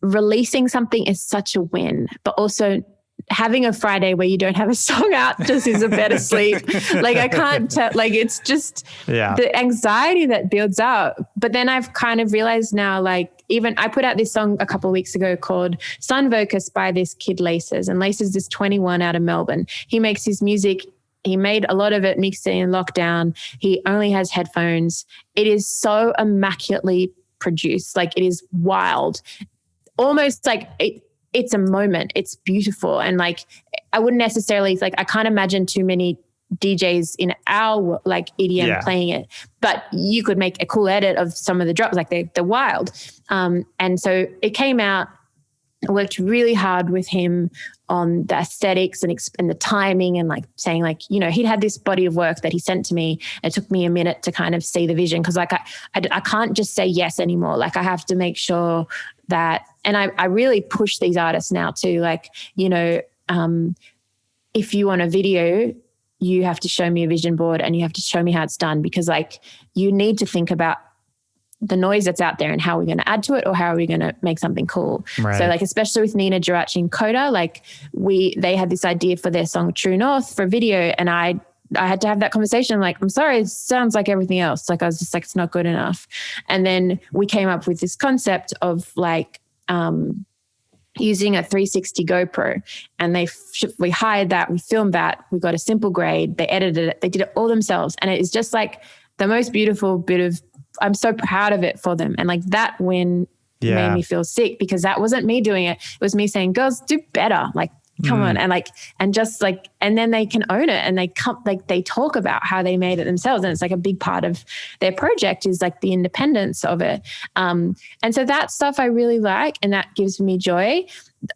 releasing something is such a win, but also having a Friday where you don't have a song out just is a better sleep. Like, I can't tell, like, it's just the anxiety that builds up. But then I've kind of realized now, like, even I put out this song a couple of weeks ago called Sun Vocus by this kid Laces, and Laces is 21 out of Melbourne. He makes his music. He made a lot of it mixed in lockdown. He only has headphones. It is so immaculately produced. Like, it is wild. Almost like it's a moment. It's beautiful. And like, I wouldn't necessarily, like, I can't imagine too many DJs in our like EDM playing it, but you could make a cool edit of some of the drops, like they're wild. And so it came out, worked really hard with him on the aesthetics and the timing, and like saying like, you know, he'd had this body of work that he sent to me. It took me a minute to kind of see the vision, because like I can't just say yes anymore. Like I have to make sure that, and I really push these artists now too, like, you know, if you want a video, you have to show me a vision board and you have to show me how it's done, because like you need to think about the noise that's out there and how we're going to add to it, or how are we going to make something cool. Right. So like, especially with Nina Geraci and Coda, like they had this idea for their song True North for a video, and I had to have that conversation. Like, I'm sorry, it sounds like everything else. Like I was just like, it's not good enough. And then we came up with this concept of like, using a 360 GoPro, and we hired that, we filmed that, we got a simple grade, they edited it, they did it all themselves. And it is just like the most beautiful bit of, I'm so proud of it for them. And like that win made me feel sick, because that wasn't me doing it. It was me saying, girls, do better. Like, come on. And like, and just like, and then they can own it, and they come, like they talk about how they made it themselves. And it's like a big part of their project is like the independence of it. And so that stuff I really like, and that gives me joy.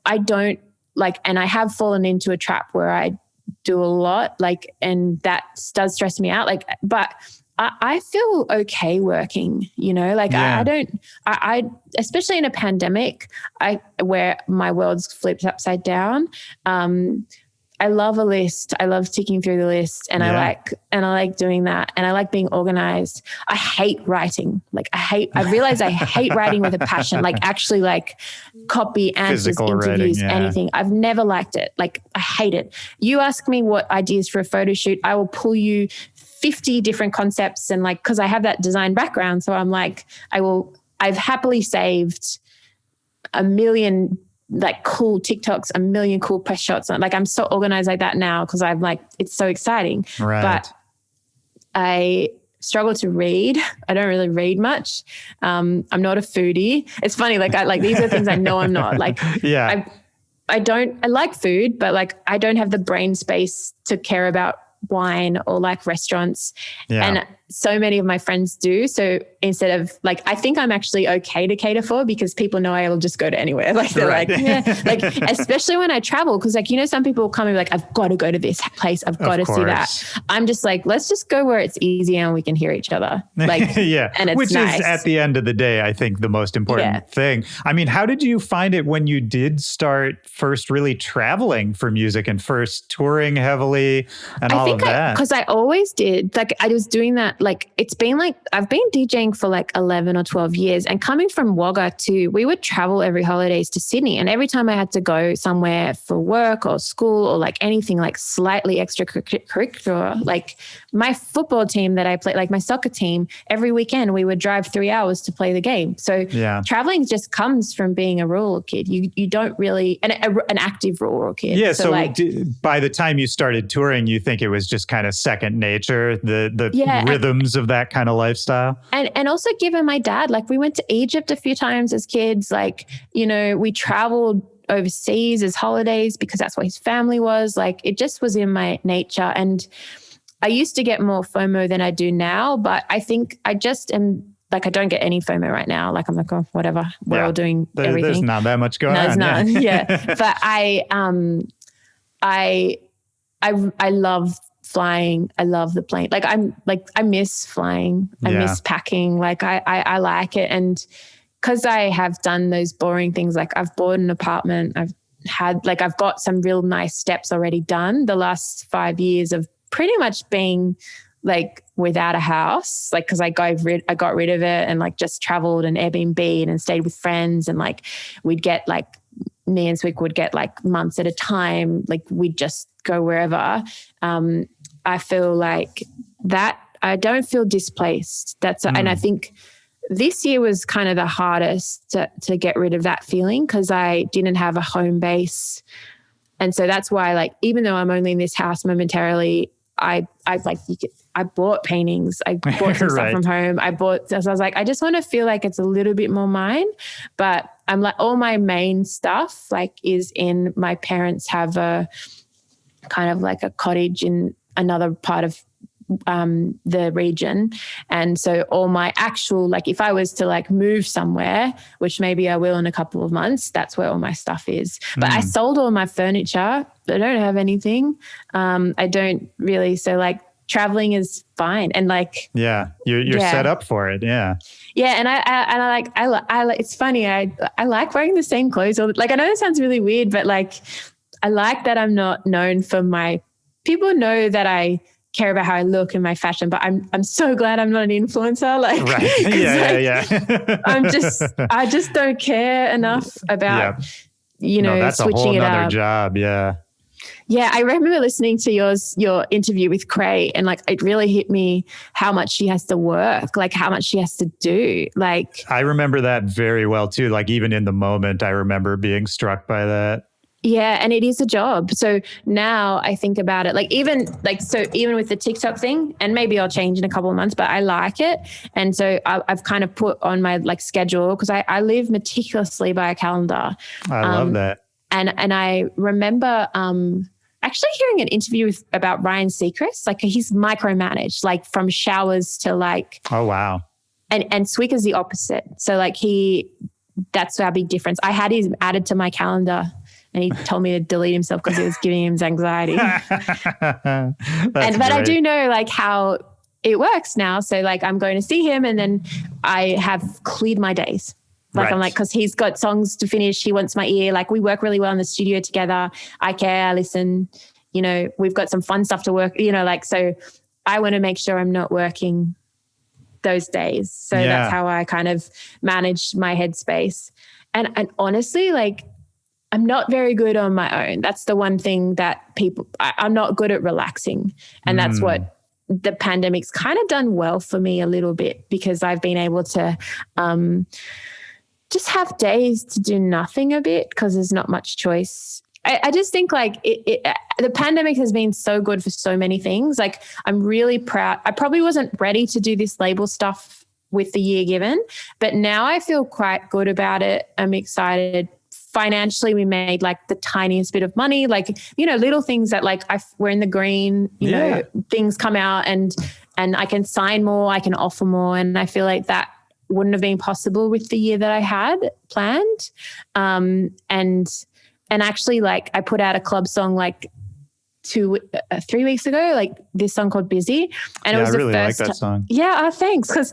I don't like, and I have fallen into a trap where I do a lot, like, and that does stress me out. Like, but I feel okay working, you know, like I especially in a pandemic, where my world's flipped upside down. I love a list. I love ticking through the list, and I like doing that, and I like being organized. I hate writing. Like I realize I hate writing with a passion, like actually like copy, answers, physical interviews, writing, anything. I've never liked it. Like I hate it. You ask me what ideas for a photo shoot, I will pull you 50 different concepts, and like, cause I have that design background. So I'm like, I've happily saved a million like cool TikToks, a million cool press shots. Like I'm so organized like that now, cause I'm like, it's so exciting. Right. But I struggle to read. I don't really read much. I'm not a foodie. It's funny. Like these are things I know I'm not. Like, I like food, but like I don't have the brain space to care about wine or like restaurants. And so many of my friends do. So instead of like, I think I'm actually okay to cater for, because people know I will just go to anywhere. Like they're like, yeah, like especially when I travel. Cause like, you know, some people will come and be like, I've got to go to this place. I've got to see that. I'm just like, let's just go where it's easy and we can hear each other. Like, and it's which nice. Is at the end of the day, I think the most important thing. I mean, how did you find it when you did start first really traveling for music and first touring heavily and all of that? Because I always did. Like I was doing that. Like it's been like, I've been DJing for like 11 or 12 years, and coming from Wagga too, we would travel every holidays to Sydney. And every time I had to go somewhere for work or school or like anything like slightly extracurricular, like my football team that I play, like my soccer team, every weekend we would drive 3 hours to play the game. So traveling just comes from being a rural kid. You don't really, an active rural kid. Yeah. So like, by the time you started touring, you think it was just kind of second nature, the rhythms of that kind of lifestyle. And also given my dad, like we went to Egypt a few times as kids, like, you know, we traveled overseas as holidays because that's what his family was. Like it just was in my nature. And I used to get more FOMO than I do now, but I think I just am like, I don't get any FOMO right now. Like I'm like, oh, whatever. We're all doing everything. There's not that much going on. There's none. But I love flying. I love the plane. Like I miss flying. I miss packing. Like I like it. And because I have done those boring things, like I've bought an apartment, I've got some real nice steps already done the last 5 years of pretty much being like without a house, like, cause I got rid of it and like just traveled and Airbnb and stayed with friends. And like, we'd get like, me and Swick would get like months at a time. Like we'd just go wherever. I feel like that I don't feel displaced. And I think this year was kind of the hardest to get rid of that feeling, because I didn't have a home base. And so that's why, like, even though I'm only in this house momentarily, I bought paintings. I bought some stuff from home. So I was like, I just want to feel like it's a little bit more mine. But I'm like, all my main stuff like is in, my parents have a kind of like a cottage in another part of the region. And so all my actual, like if I was to like move somewhere, which maybe I will in a couple of months, that's where all my stuff is. But I sold all my furniture. I don't have anything. I don't really. So like traveling is fine. And like, yeah, you're set up for it. Yeah. Yeah. And I like, it's funny. I like wearing the same clothes. Like, I know that sounds really weird, but like, I like that I'm not known for people know that I care about how I look and my fashion, but I'm so glad I'm not an influencer. Like, right. Yeah. I just don't care enough about, that's switching it up. That's a whole nother job. Yeah. Yeah. I remember listening to your interview with Cray, and like, it really hit me how much she has to work, like how much she has to do. Like, I remember that very well too. Like even in the moment, I remember being struck by that. Yeah. And it is a job. So now I think about it, even with the TikTok thing, and maybe I'll change in a couple of months, but I like it. And so I've kind of put on my like schedule, because I live meticulously by a calendar. I love that. And I remember actually hearing an interview about Ryan Seacrest, like he's micromanaged, like from showers to like. Oh, wow. And Swicker's the opposite. So like that's our big difference. I had him added to my calendar, and he told me to delete himself because it was giving him anxiety. But I do know like how it works now. So like I'm going to see him, and then I have cleared my days. Like right. I'm like, because he's got songs to finish. He wants my ear. Like we work really well in the studio together. I care, I listen, we've got some fun stuff to work, so I want to make sure I'm not working those days. So that's how I kind of manage my headspace. And honestly, like, I'm not very good on my own. That's the one thing that I'm not good at relaxing. And that's what the pandemic's kind of done well for me a little bit, because I've been able to just have days to do nothing a bit, because there's not much choice. I just think like the pandemic has been so good for so many things. Like I'm really proud. I probably wasn't ready to do this label stuff with the year given, but now I feel quite good about it. I'm excited. Financially, we made like the tiniest bit of money, like, little things that like we're in the green, things come out and I can sign more, I can offer more. And I feel like that wouldn't have been possible with the year that I had planned. And actually like I put out a club song like 3 weeks ago, like this song called Busy. And it was I really like that song. Yeah. Thanks. Cause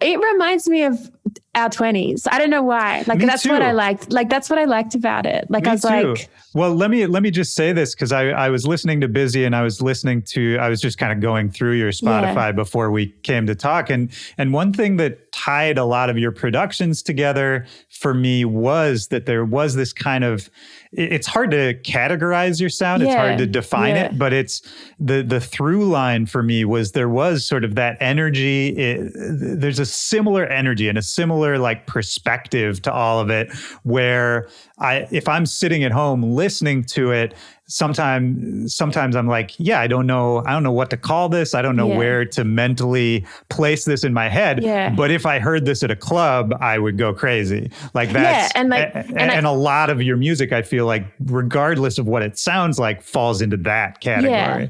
it reminds me of our 20s. I don't know why. Like, that's what I liked. Like, that's what I liked about it. Like, I was like, well, let me just say this, because I was listening to Busy, and I was just kind of going through your Spotify before we came to talk. And one thing that tied a lot of your productions together for me was that there was this kind of, it's hard to categorize your sound. It's hard to define it, but it's the through line for me was there was sort of that energy. There's a similar energy and a similar like perspective to all of it, where if I'm sitting at home listening to it, sometimes I'm like, I don't know what to call this. I don't know where to mentally place this in my head. Yeah. But if I heard this at a club, I would go crazy. Like that's, and a lot of your music, I feel like, regardless of what it sounds like, falls into that category. Yeah.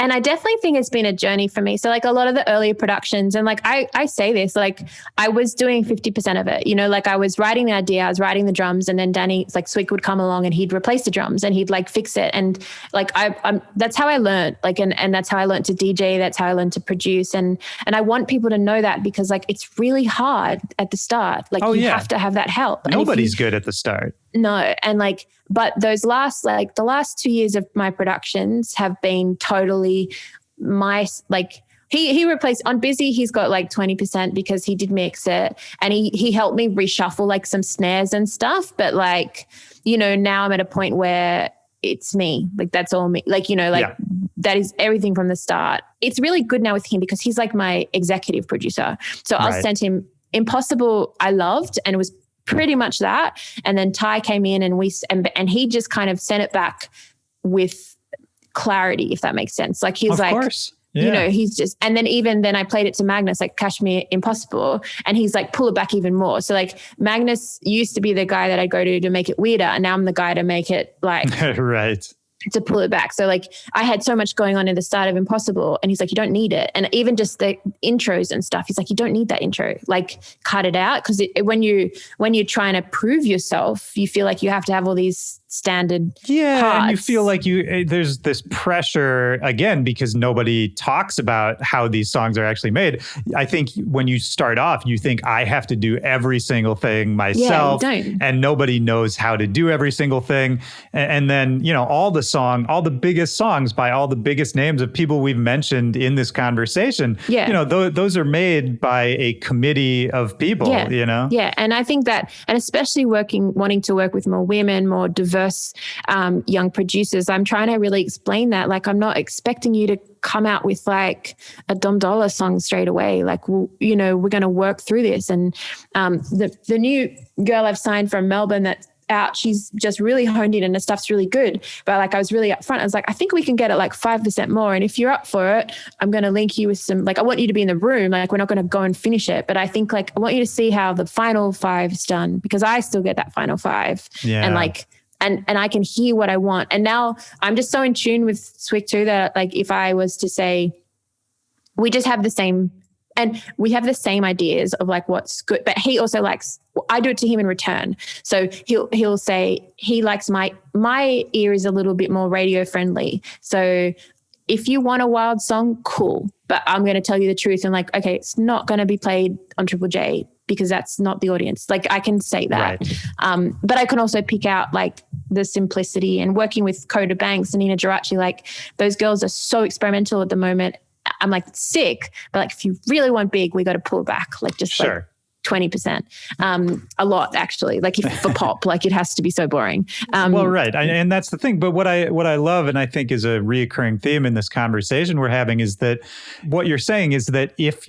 And I definitely think it's been a journey for me. So like a lot of the earlier productions, and like I say this, like I was doing 50% of it, like I was writing the idea, I was writing the drums, and then Danny, like Swick, would come along and he'd replace the drums and he'd like fix it. And like I'm that's how I learned, like, and that's how I learned to DJ. That's how I learned to produce. And I want people to know that, because like it's really hard at the start. Like you have to have that help. Nobody's good at the start. No. And like, but the last 2 years of my productions have been totally he replaced on Busy. He's got like 20% because he did mix it, and he helped me reshuffle like some snares and stuff. But like, now I'm at a point where it's me, like that's all me, like, that is everything from the start. It's really good now with him because he's like my executive producer. So I'll send him Impossible. I loved, and it was pretty much that. And then Ty came in and he just kind of sent it back with clarity, if that makes sense. Like he's like, course. Yeah. He's just, and then I played it to Magnus, like Cashmere Impossible, and he's like, pull it back even more. So like Magnus used to be the guy that I go to make it weirder, and now I'm the guy to make it like right. to pull it back. So like I had so much going on in the start of Impossible, and he's like, you don't need it. And even just the intros and stuff, he's like, you don't need that intro, like cut it out. Cause when you're trying to prove yourself, you feel like you have to have all these standard parts. And you feel like there's this pressure again, because nobody talks about how these songs are actually made. I think when you start off, you think I have to do every single thing myself, and nobody knows how to do every single thing. And then, you know, all the biggest songs by all the biggest names of people we've mentioned in this conversation, you know, those are made by a committee of people, you know? Yeah. And I think that, and especially wanting to work with more women, more diverse young producers, I'm trying to really explain that. Like, I'm not expecting you to come out with like a Dom Dollar song straight away. Like, you know, we're going to work through this. And the new girl I've signed from Melbourne that's out, she's just really honed in and the stuff's really good. But like, I was really upfront. I was like, I think we can get it like 5% more. And if you're up for it, I'm going to link you with some, like, I want you to be in the room. Like, we're not going to go and finish it. But I think like, I want you to see how the final 5 is done, because I still get that final 5. And like, and I can hear what I want. And now I'm just so in tune with Swick too, that like, if I was to say, we just have the same, and we have the same ideas of like what's good, but he also likes, I do it to him in return. So he'll say he likes my ear is a little bit more radio friendly. So if you want a wild song, cool, but I'm going to tell you the truth. And like, okay, it's not going to be played on Triple J because that's not the audience. Like, I can say that. Right. But I can also pick out like the simplicity, and working with Coda Banks and Nina Geraci, like those girls are so experimental at the moment. I'm like, sick, but like, if you really want big, we got to pull back, like just like 20%, a lot actually. Like if for pop, like it has to be so boring. Well, right. And that's the thing. But what I love, and I think is a reoccurring theme in this conversation we're having, is that what you're saying is that if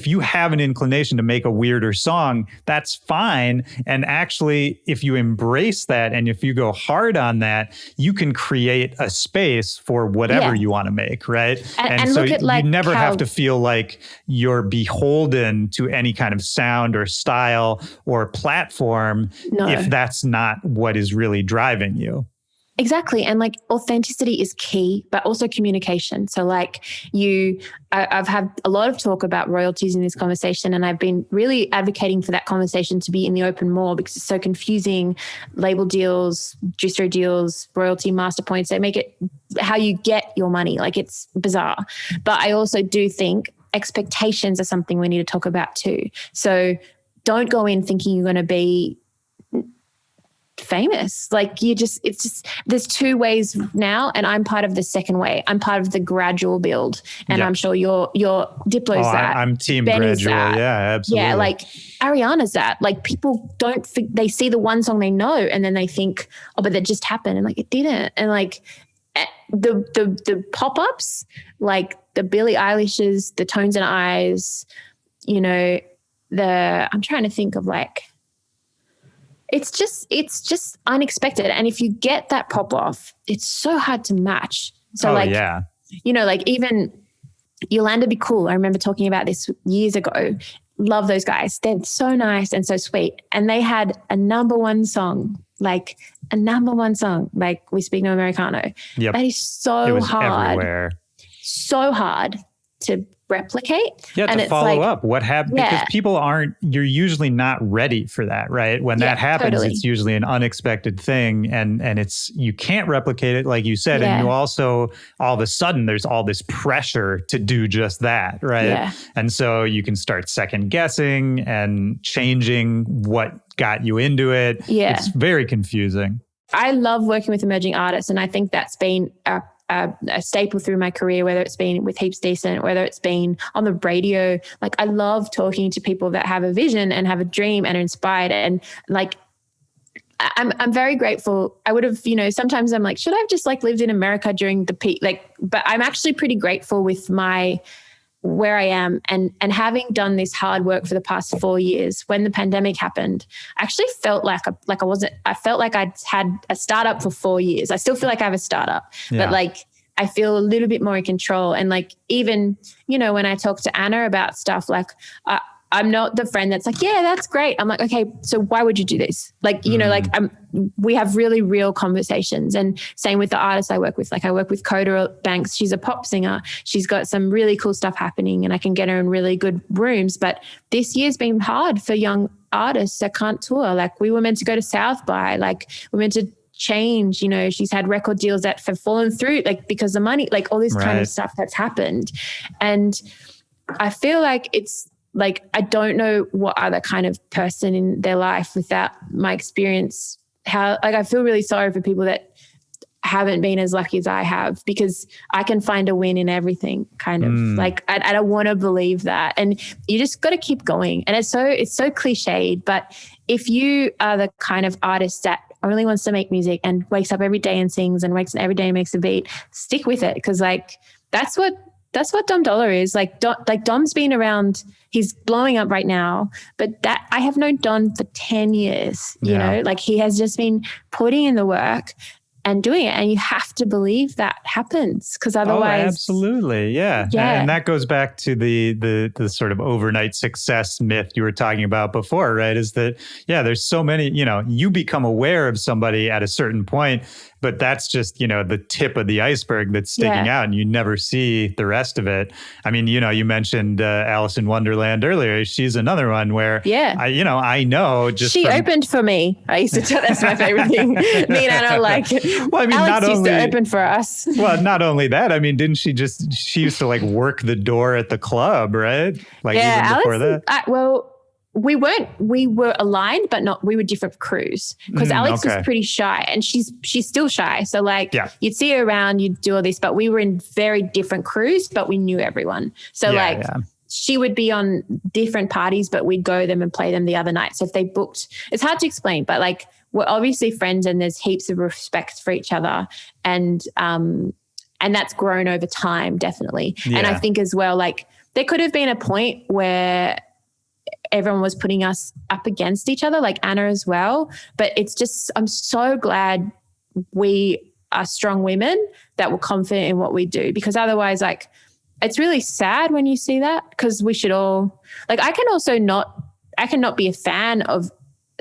you have an inclination to make a weirder song, that's fine. And actually, if you embrace that and if you go hard on that, you can create a space for whatever you want to make, right? And so you never have to feel like you're beholden to any kind of sound or style or platform if that's not what is really driving you. Exactly. And like authenticity is key, but also communication. So like I've had a lot of talk about royalties in this conversation, and I've been really advocating for that conversation to be in the open more, because it's so confusing. Label deals, distro deals, royalty master points, they make it how you get your money. Like, it's bizarre. But I also do think expectations are something we need to talk about too. So don't go in thinking you're going to be famous. Like, it's just there's 2 ways now, and I'm part of the second way. I'm part of the gradual build, and I'm sure your Diplo's that. I'm team Benny's gradual. That. Yeah, absolutely. Yeah, like Ariana's that. Like, people don't think, they see the one song they know, and then they think, oh, but that just happened, and like it didn't. And like the pop-ups, like the Billie Eilish's, the Tones and Eyes, you know, I'm trying to think of like, it's just unexpected. And if you get that pop off, it's so hard to match. So you know, like even Yolanda Be Cool. I remember talking about this years ago. Love those guys. They're so nice and so sweet. And they had a #1 song, like We Speak No Americano. Yep. That is so hard. Everywhere. So hard to replicate. Yeah, and to follow up what happened, because you're usually not ready for that, right? When that happens, it's usually an unexpected thing, and you can't replicate it, like you said. And you also, all of a sudden, there's all this pressure to do just that, right? Yeah. And so you can start second guessing and changing what got you into it. Yeah. It's very confusing. I love working with emerging artists, and I think that's been a staple through my career, whether it's been with Heaps Decent, whether it's been on the radio. Like, I love talking to people that have a vision and have a dream and are inspired. And like, I'm very grateful. I would have, you know, sometimes I'm like, should I have just like lived in America during the peak? Like, but I'm actually pretty grateful with where I am, and having done this hard work for the past 4 years. When the pandemic happened, I actually felt like I felt like I'd had a startup for 4 years. I still feel like I have a startup, but like, I feel a little bit more in control. And like, even, you know, when I talk to Anna about stuff, like I'm not the friend that's like, yeah, that's great. I'm like, okay, so why would you do this? Like, you know, like we have really real conversations. And same with the artists I work with. Like I work with Coda Banks. She's a pop singer. She's got some really cool stuff happening and I can get her in really good rooms. But this year's been hard for young artists that can't tour. Like we were meant to go to South by, like we're meant to change, you know, she's had record deals that have fallen through, like because of money, like all this kind of stuff that's happened. And I feel like it's like, I don't know what other kind of person in their life without my experience, how, like, I feel really sorry for people that haven't been as lucky as I have, because I can find a win in everything kind of like, I don't want to believe that. And you just got to keep going. And it's so cliched, but if you are the kind of artist that only wants to make music and wakes up every day and sings and wakes up every day and makes a beat, stick with it. Cause like, that's what Dom Dollar is. Like Dom's been around, he's blowing up right now, but that I have known Don for 10 years, you know, like he has just been putting in the work and doing it. And you have to believe that happens, because otherwise. Oh, absolutely. Yeah. And that goes back to the sort of overnight success myth you were talking about before, right? Is that, there's so many, you know, you become aware of somebody at a certain point, but that's just, you know, the tip of the iceberg that's sticking out and you never see the rest of it. I mean, you know, you mentioned Alice in Wonderland earlier. She's another one where, I know just she opened for me. I used to tell, that's my favorite thing. Me and Anna, like, well, I mean, Alex used to open for us. Well, not only that, I mean, didn't she used to like work the door at the club, right? Like even before Alex, that. We were aligned, but we were different crews, because Alex was pretty shy and she's still shy. So like you'd see her around, you'd do all this, but we were in very different crews, but we knew everyone. So she would be on different parties, but we'd go them and play them the other night. So if they booked, it's hard to explain, but like we're obviously friends and there's heaps of respect for each other. And that's grown over time, definitely. Yeah. And I think as well, like there could have been a point where everyone was putting us up against each other, like Anna as well. But it's just, I'm so glad we are strong women that were confident in what we do, because otherwise, like, it's really sad when you see that, because we should all, like, I cannot be a fan of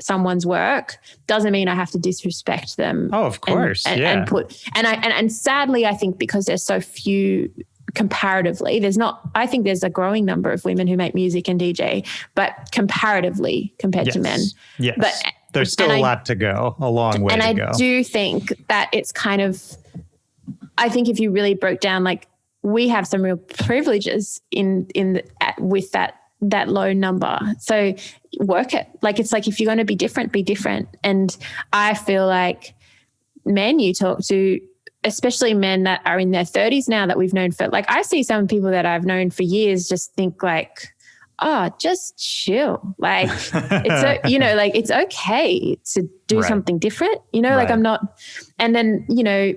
someone's work. Doesn't mean I have to disrespect them. Oh, of course. And sadly, I think because there's so few comparatively, I think there's a growing number of women who make music and DJ, but comparatively compared to men. Yes. But there's still a lot to go, a long way to go. And I do think that it's kind of, I think if you really broke down, like we have some real privileges with that low number. So work it. Like, it's like, if you're going to be different, be different. And I feel like men you talk to, especially men that are in their 30s now that we've known for, like, I see some people that I've known for years just think like, oh, just chill. Like it's, you know, like it's okay to do something different, you know, like I'm not, and then, you know,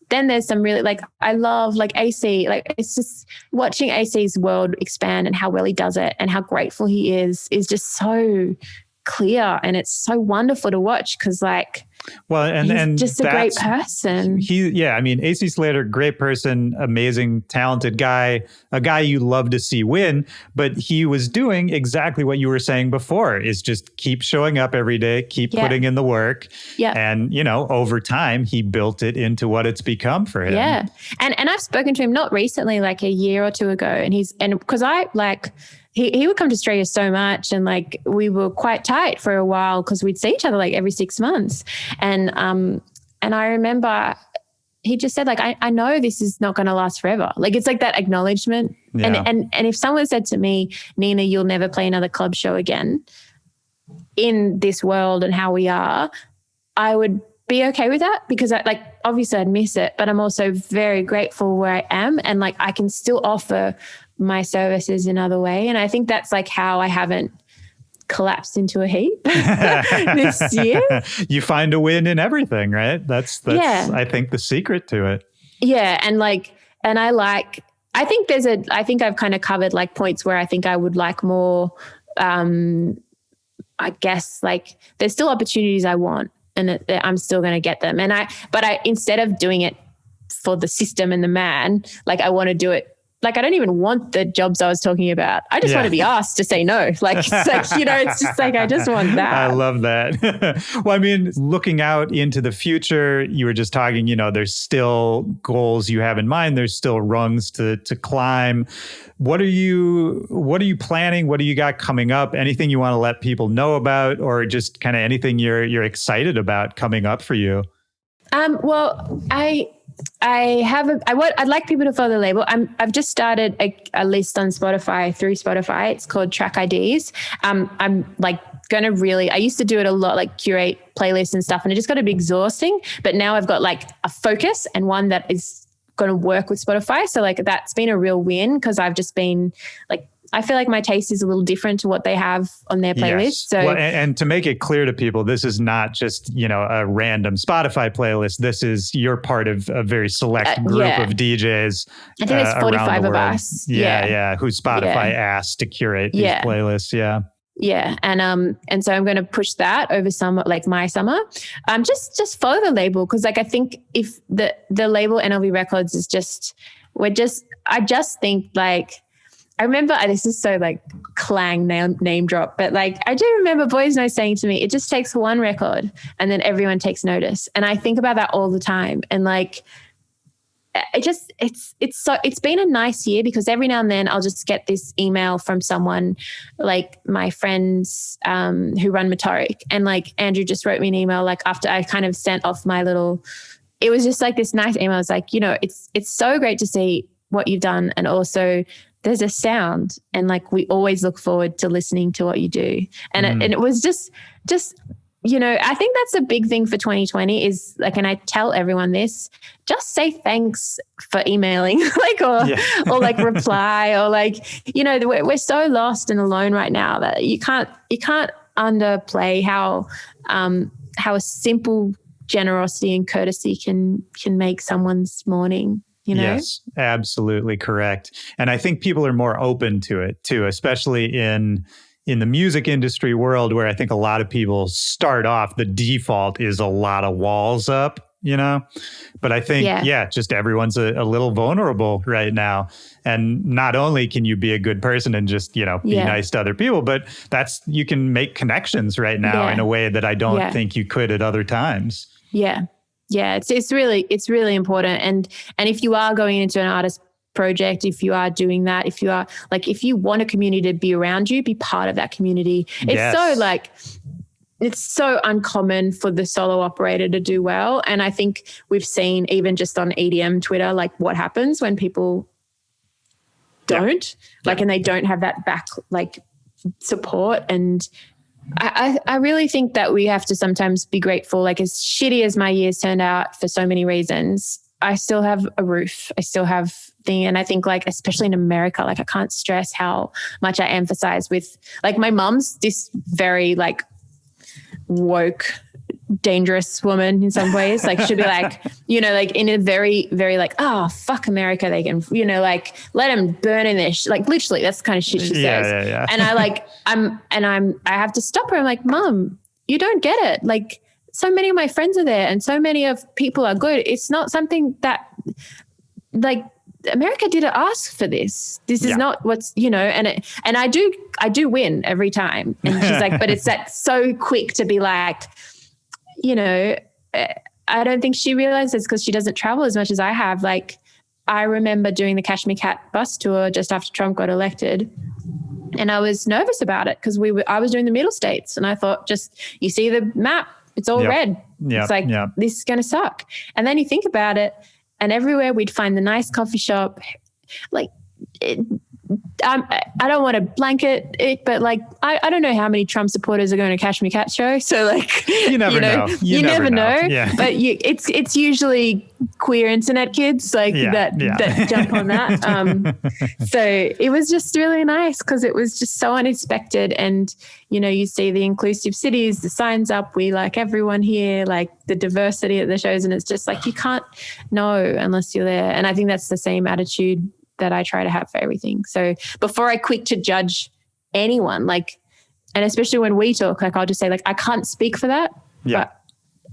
then there's some really, like, I love like AC, like it's just watching AC's world expand and how well he does it and how grateful he is just so clear. And it's so wonderful to watch, because like, well, and just a great person. I mean, AC Slater, great person, amazing, talented guy, a guy you love to see win, but he was doing exactly what you were saying before, is just keep showing up every day, keep putting in the work. Yeah. And, you know, over time, he built it into what it's become for him. Yeah. And I've spoken to him not recently, like a year or two ago, and because I like, he would come to Australia so much, and like we were quite tight for a while because we'd see each other like every 6 months. And I remember he just said, like, I know this is not going to last forever. Like, it's like that acknowledgement. Yeah. And if someone said to me, Nina, you'll never play another club show again in this world and how we are, I would be okay with that, because obviously I'd miss it, but I'm also very grateful where I am, and like I can still offer my services another way. And I think that's like how I haven't collapsed into a heap this year. You find a win in everything, right? That's I think the secret to it. Yeah. And I think I've kind of covered like points where I think I would like more, I guess like there's still opportunities I want, and I'm still going to get them. But instead of doing it for the system and the man, like I want to do it like, I don't even want the jobs I was talking about. I just want to be asked to say no. Like, it's like, you know, it's just like, I just want that. I love that. Well, I mean, looking out into the future, you were just talking, you know, there's still goals you have in mind. There's still rungs to climb. What are you planning? What do you got coming up? Anything you want to let people know about, or just kind of anything you're excited about coming up for you? Well, I'd like people to follow the label. I've just started a list on Spotify through Spotify. It's called TrackIDs. I'm like going to really, I used to do it a lot, like curate playlists and stuff, and it just got to be exhausting. But now I've got like a focus and one that is going to work with Spotify. So like that's been a real win, because I've just been like, I feel like my taste is a little different to what they have on their playlist. Yes. So, well, and to make it clear to people, this is not just, you know, a random Spotify playlist. This is, you're part of a very select group of DJs. I think there's 45 of us. Yeah. Who Spotify asked to curate these playlists. Yeah. Yeah. And so I'm going to push that over summer, like my summer. Just follow the label. Cause like, I think if the label NLV Records is just, I just think like, I remember, this is so like clang name drop, but like, I do remember Boys Know saying to me, it just takes one record and then everyone takes notice. And I think about that all the time. And like, it's been a nice year, because every now and then I'll just get this email from someone, like my friends who run Motoric, and like Andrew just wrote me an email, like after I kind of sent off my little, it was just like this nice email. It's like, you know, it's so great to see what you've done. And also there's a sound, and like, we always look forward to listening to what you do. And it was just, you know, I think that's a big thing for 2020 is like, and I tell everyone this, just say thanks for emailing, like, or like reply, or like, you know, we're so lost and alone right now that you can't underplay how a simple generosity and courtesy can make someone's morning. You know? Yes, absolutely correct. And I think people are more open to it too, especially in the music industry world, where I think a lot of people start off, the default is a lot of walls up, you know? But I think, just everyone's a little vulnerable right now. And not only can you be a good person and just, you know, be nice to other people, but you can make connections right now in a way that I don't think you could at other times. Yeah. Yeah, it's really important. And if you are going into an artist project, if you are doing that, if you want a community to be around you, be part of that community. It's so uncommon for the solo operator to do well. And I think we've seen, even just on EDM Twitter, like what happens when people don't, and they don't have that back, like, support. And I really think that we have to sometimes be grateful. Like, as shitty as my years turned out for so many reasons, I still have a roof. I still have thing. And I think, like, especially in America, like, I can't stress how much I emphasize with, like, my mum's this very, like, woke, dangerous woman in some ways. Like, she'll be like, you know, like, in a very, very, like, oh, fuck America. They can, you know, like, let them burn in their like, literally, that's the kind of shit she says. Yeah. And I have to stop her. I'm like, Mom, you don't get it. Like, so many of my friends are there and so many of people are good. It's not something that, like, America didn't ask for this. This is not what's, you know, and I do win every time. And she's like, but it's that so quick to be like, you know, I don't think she realizes, because she doesn't travel as much as I have. Like, I remember doing the Cashmere Cat bus tour just after Trump got elected, and I was nervous about it because I was doing the middle states, and I thought, just, you see the map, it's all red. It's like, this is going to suck. And then you think about it, and everywhere we'd find the nice coffee shop, like, I don't want to blanket it, but, like, I don't know how many Trump supporters are going to Cashmere Cat show. So, like, you never know. You never know. Yeah. But it's usually queer internet kids, like, that jump on that. So it was just really nice because it was just so unexpected. And, you know, you see the inclusive cities, the signs up, we like everyone here, like the diversity at the shows. And it's just like, you can't know unless you're there. And I think that's the same attitude that I try to have for everything. So before I quick to judge anyone, like, and especially when we talk, like, I'll just say, like, I can't speak for that, but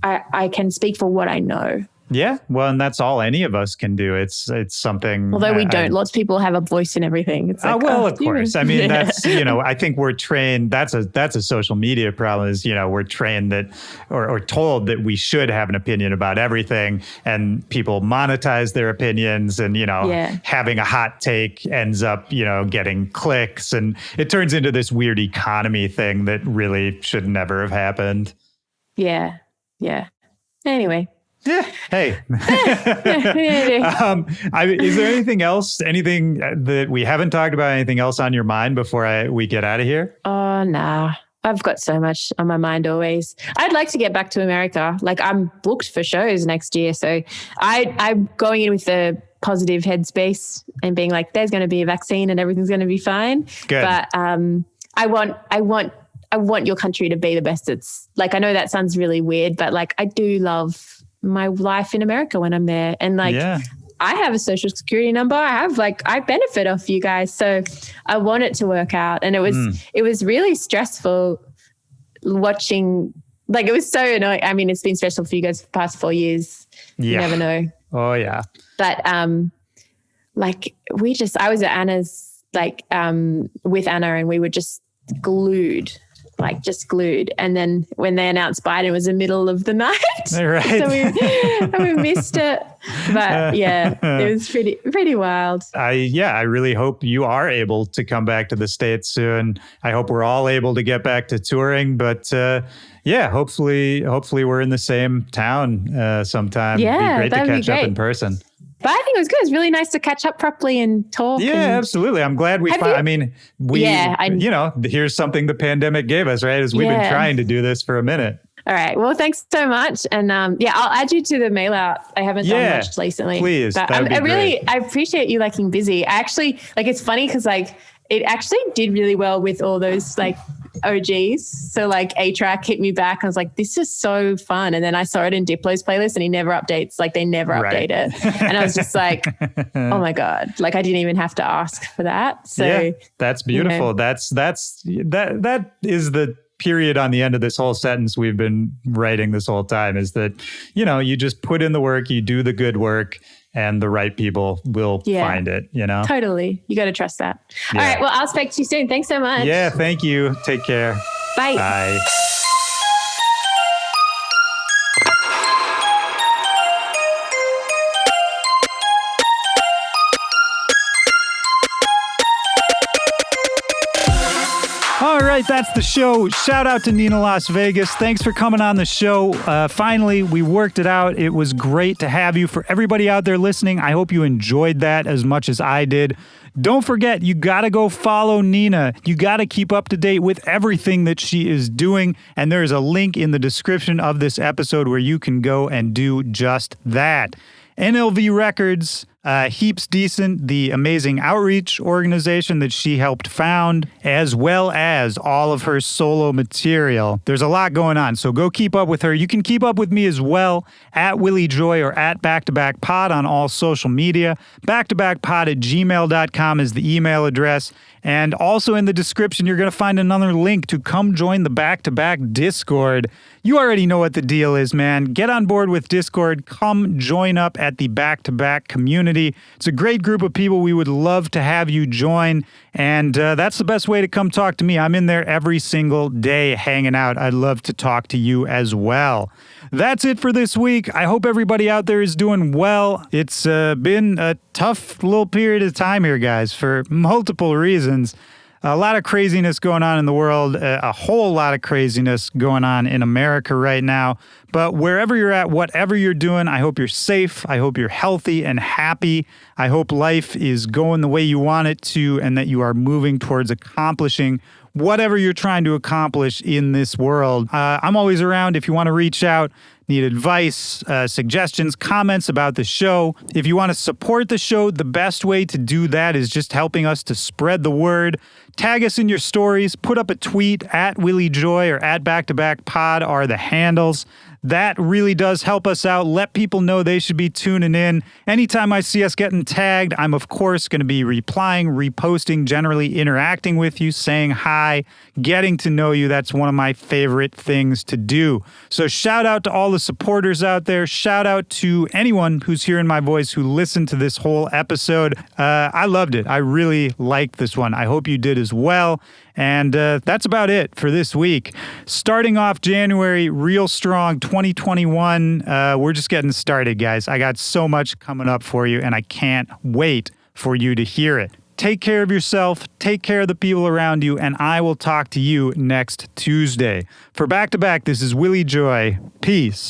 I can speak for what I know. Yeah, well, and that's all any of us can do. It's something. Although we don't, lots of people have a voice in everything. It's like, well, of course. I mean, that's I think we're trained. That's a social media problem. Is we're trained that or told that we should have an opinion about everything, and people monetize their opinions, and having a hot take ends up getting clicks, and it turns into this weird economy thing that really should never have happened. Yeah. Anyway. Yeah. Hey. Is there anything else? Anything that we haven't talked about? Anything else on your mind before we get out of here? Oh, nah. I've got so much on my mind always. I'd like to get back to America. Like, I'm booked for shows next year, so I'm going in with the positive headspace and being like, there's going to be a vaccine and everything's going to be fine. Good. But I want your country to be the best. It's like, I know that sounds really weird, but like, I do love my life in America when I'm there. And like, I have a social security number. I benefit off you guys. So I want it to work out. And it was really stressful watching, like, it was so annoying. I mean, it's been stressful for you guys for the past 4 years. Yeah. You never know. Oh yeah. But I was at Anna's, with Anna, and we were just glued. And then when they announced Biden, it was the middle of the night. Right. So we missed it. But yeah, it was pretty wild. I really hope you are able to come back to the States soon. I hope we're all able to get back to touring, but hopefully we're in the same town sometime. Yeah, it'd be great to catch up in person. But I think it was good. It was really nice to catch up properly and talk. Yeah, absolutely. I'm glad we here's something the pandemic gave us, right? As we've been trying to do this for a minute. All right. Well, thanks so much. And I'll add you to the mail out. I haven't done much recently. Please. But I appreciate you being busy. I actually, it's funny because it actually did really well with all those OGs. So A-Track hit me back. I was like, this is so fun. And then I saw it in Diplo's playlist and he never updates. They never update it. And I was just like, oh my God. I didn't even have to ask for that. So that's beautiful. That is the period on the end of this whole sentence we've been writing this whole time, is that, you just put in the work, you do the good work, and the right people will find it, Totally. You got to trust that. Yeah. All right. Well, I'll speak to you soon. Thanks so much. Yeah. Thank you. Take care. Bye. Bye. All right, that's the show. Shout out to Nina Las Vegas. Thanks for coming on the show. Finally, we worked it out. It was great to have you. For everybody out there listening, I hope you enjoyed that as much as I did. Don't forget, you got to go follow Nina. You got to keep up to date with everything that she is doing. And there is a link in the description of this episode where you can go and do just that. NLV Records, Heaps Decent, the amazing outreach organization that she helped found, as well as all of her solo material. There's a lot going on, so go keep up with her. You can keep up with me as well at Willy Joy or at BackToBackPod on all social media. BackToBackPod@gmail.com is the email address. And also in the description, you're going to find another link to come join the Back to Back Discord. You already know what the deal is, man. Get on board with Discord. Come join up at the Back to Back community. It's a great group of people. We would love to have you join. And that's the best way to come talk to me. I'm in there every single day hanging out. I'd love to talk to you as well. That's it for this week. I hope everybody out there is doing well. It's been a tough little period of time here, guys, for multiple reasons. A lot of craziness going on in the world, a whole lot of craziness going on in America right now. But wherever you're at, whatever you're doing, I hope you're safe. I hope you're healthy and happy. I hope life is going the way you want it to, and that you are moving towards accomplishing whatever you're trying to accomplish in this world. I'm always around if you want to reach out, need advice, suggestions, comments about the show. If you want to support the show, the best way to do that is just helping us to spread the word. Tag us in your stories, put up a tweet at Willy Joy or at BackToBackPod are the handles. That really does help us out. Let people know they should be tuning in. Anytime I see us getting tagged, I'm of course going to be replying, reposting, generally interacting with you, saying hi, getting to know you. That's one of my favorite things to do. So shout out to all the supporters out there. Shout out to anyone who's hearing my voice who listened to this whole episode. I loved it. I really liked this one. I hope you did as well. And that's about it for this week. Starting off January real strong, 2021. We're just getting started, guys. I got so much coming up for you, and I can't wait for you to hear it. Take care of yourself, take care of the people around you, and I will talk to you next Tuesday. For Back to Back, this is Willy Joy. Peace.